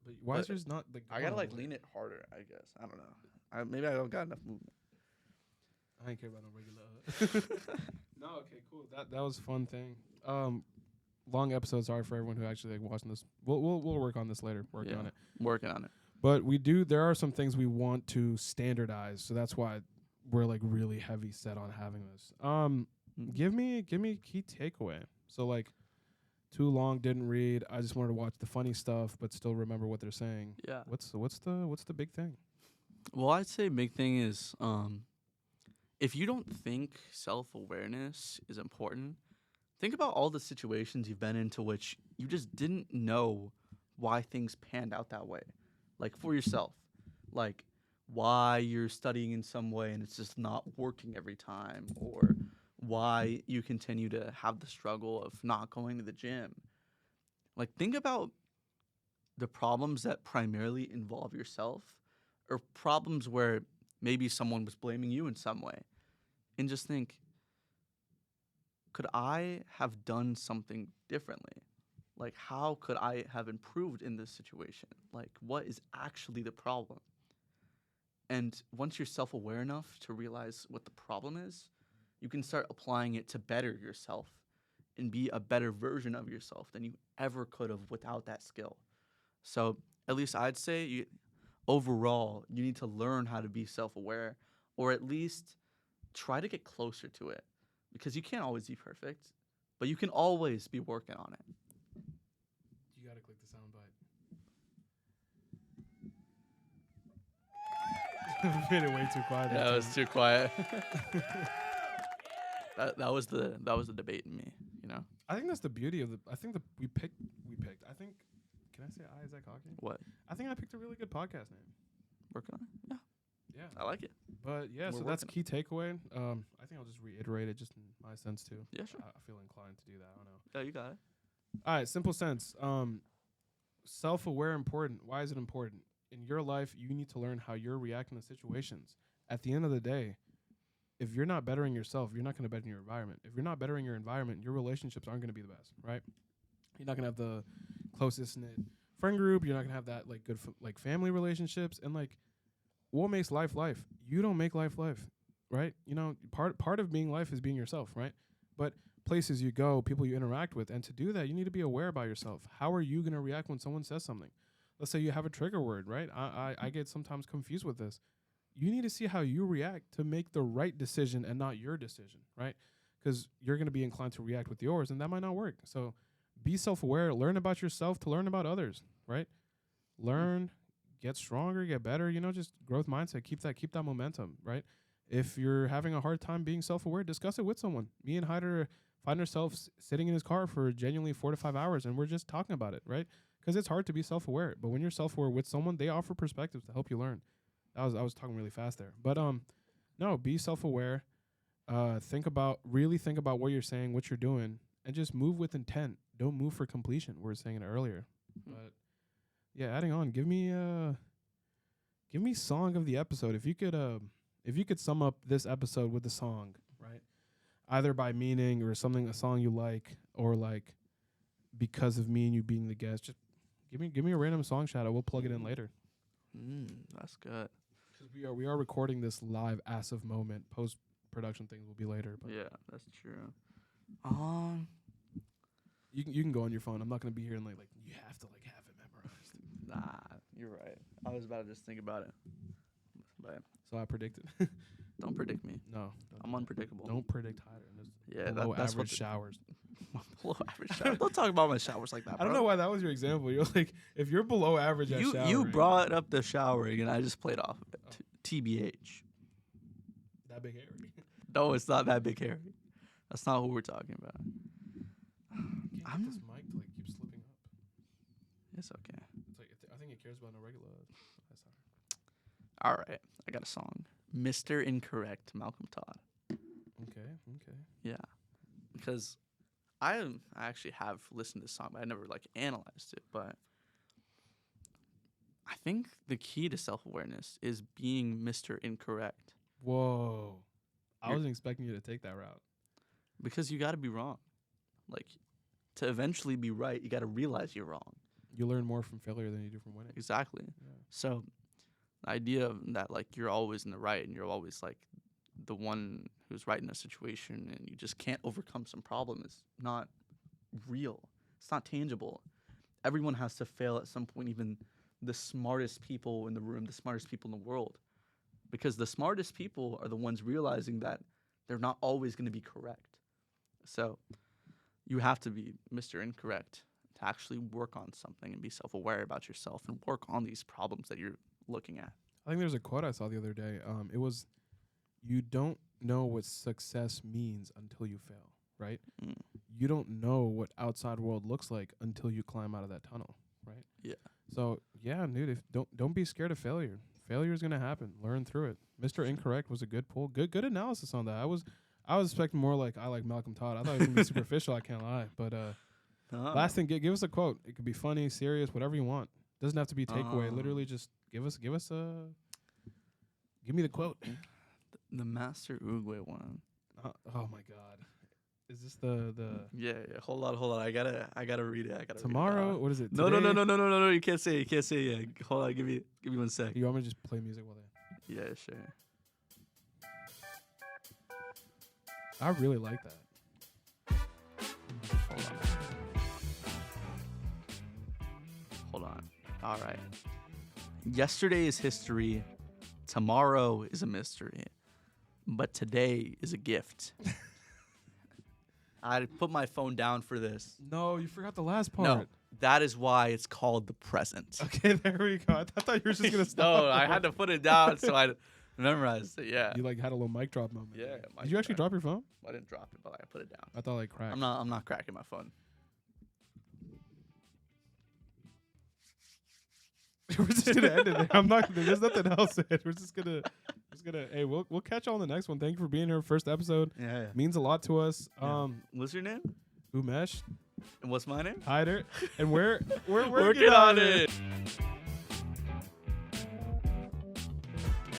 But why is But yours not like? I gotta going like all the way? lean it harder. I guess I don't know. Maybe I don't got enough movement. I ain't care about no regular. No, okay, cool. That was a fun thing. Long episode. Sorry for everyone who actually like watching this. We'll work on this later. Working on it. Working on it. But there are some things we want to standardize, so that's why we're like really heavy set on having this. Give me a key takeaway. So like, too long, didn't read. I just wanted to watch the funny stuff, but still remember what they're saying. Yeah. What's the big thing? Well, I'd say big thing is if you don't think self-awareness is important, think about all the situations you've been in to which you just didn't know why things panned out that way. Like for yourself, like why you're studying in some way and it's just not working every time, or why you continue to have the struggle of not going to the gym. Like think about the problems that primarily involve yourself, or problems where maybe someone was blaming you in some way, and just think, could I have done something differently? Like, how could I have improved in this situation? Like, what is actually the problem? And once you're self-aware enough to realize what the problem is, you can start applying it to better yourself and be a better version of yourself than you ever could have without that skill. So at least I'd say overall, you need to learn how to be self-aware, or at least try to get closer to it, because you can't always be perfect, but you can always be working on it. You gotta click the soundbite. Made it way too quiet. Yeah, it was too quiet. that was the debate in me, you know. I think that's the beauty of the. I think we picked. I think. Can I say I? Is that cocky? What? I think I picked a really good podcast name. Working on it? Yeah, Yeah. I like it. But yeah, We're so that's working key takeaway. I think I'll just reiterate it, just in my sense too. Yeah, sure. I feel inclined to do that. I don't know. Yeah, you got it. All right, simple sense. Self-aware important. Why is it important? In your life, you need to learn how you're reacting to situations. At the end of the day, if you're not bettering yourself, you're not going to better your environment. If you're not bettering your environment, your relationships aren't going to be the best, right? You're not going to have the closest knit friend group. You're not going to have that like good like family relationships. And like, what makes life life? You don't make life life, right? You know, part of being life is being yourself, right? But places you go, people you interact with. And to do that, you need to be aware about yourself. How are you going to react when someone says something? Let's say you have a trigger word, right? I get sometimes confused with this. You need to see how you react to make the right decision and not your decision, right? Because you're going to be inclined to react with yours, and that might not work. So be self-aware. Learn about yourself to learn about others, right? Learn, get stronger, get better. You know, just growth mindset. Keep that momentum, right? If you're having a hard time being self-aware, discuss it with someone. Me and Haider find ourselves sitting in his car for genuinely 4 to 5 hours, and we're just talking about it, right? Because it's hard to be self-aware. But when you're self-aware with someone, they offer perspectives to help you learn. I was talking really fast there. But no, be self-aware. Think about what you're saying, what you're doing, and just move with intent. Don't move for completion. We were saying it earlier. But yeah, adding on, give me song of the episode. If you could sum up this episode with a song, right? Either by meaning or a song you like, or like because of me and you being the guest. Just give me a random song shout out. We'll plug it in later. That's good. Because we are recording this live as of moment. Post production things will be later. But Yeah, that's true. you can go on your phone. I'm not gonna be here and like you have to like have it memorized. Nah, you're right. I was about to just think about it. But So I predicted. don't predict me. No, I'm unpredictable. don't predict Haider. Yeah, Below that's average what showers. below average shower. Don't talk about my showers like that, bro. I don't know why that was your example. You're like, if you're below average at showering. You brought up the showering, and I just played off of it. TBH. That big hairy. No, it's not that big hairy. That's not who we're talking about. Can't get this mic to like keep slipping up. It's okay. It's like I think it cares about no regular. All right, I got a song. Mr. Incorrect, Malcolm Todd. Okay. Yeah, because I actually have listened to this song, but I never like analyzed it. But I think the key to self-awareness is being Mr. Incorrect. Whoa, I wasn't expecting you to take that route. Because you got to be wrong. Like, to eventually be right, you got to realize you're wrong. You learn more from failure than you do from winning. Exactly. Yeah. So the idea of that, like, you're always in the right and you're always, like, the one who's right in a situation and you just can't overcome some problem is not real. It's not tangible. Everyone has to fail at some point, even the smartest people in the room, the smartest people in the world. Because the smartest people are the ones realizing that they're not always going to be correct. So you have to be Mr. Incorrect to actually work on something and be self-aware about yourself and work on these problems that you're looking at. I think there's a quote I saw the other day. It was, you don't know what success means until you fail, right? You don't know what outside world looks like until you climb out of that tunnel, right? Yeah. So, yeah, dude, don't be scared of failure. Failure is going to happen. Learn through it. Mr. Incorrect was a good pull. Good analysis on that. I was expecting more like I like Malcolm Todd. I thought it was going to be superficial, I can't lie. But last thing, give us a quote. It could be funny, serious, whatever you want. Doesn't have to be takeaway. Literally just give me the quote. The Master Uruguay one. Oh my God. Is this the Yeah. Hold on. I gotta read it. tomorrow? Read it. What is it? No. Today? You can't say it. Yeah. Hold on. Give me 1 sec. You want me to just play music while they? Yeah, sure. I really like that. Hold on. All right. Yesterday is history. Tomorrow is a mystery. But today is a gift. I put my phone down for this. No, you forgot the last part. No, that is why it's called the present. Okay, there we go. I thought you were just gonna stop. No, I had to put it down so I memorized it. Yeah. You like had a little mic drop moment. Yeah. Did you actually drop your phone? I didn't drop it, but I put it down. I thought like cracked. I'm not cracking my phone. We're just gonna end it there. I'm not. There's nothing else. We're just gonna. Hey, we'll catch you on the next one. Thank you for being here. First episode. Yeah. Means a lot to us. What's your name? Umesh. And what's my name? Haider. And we're working on it.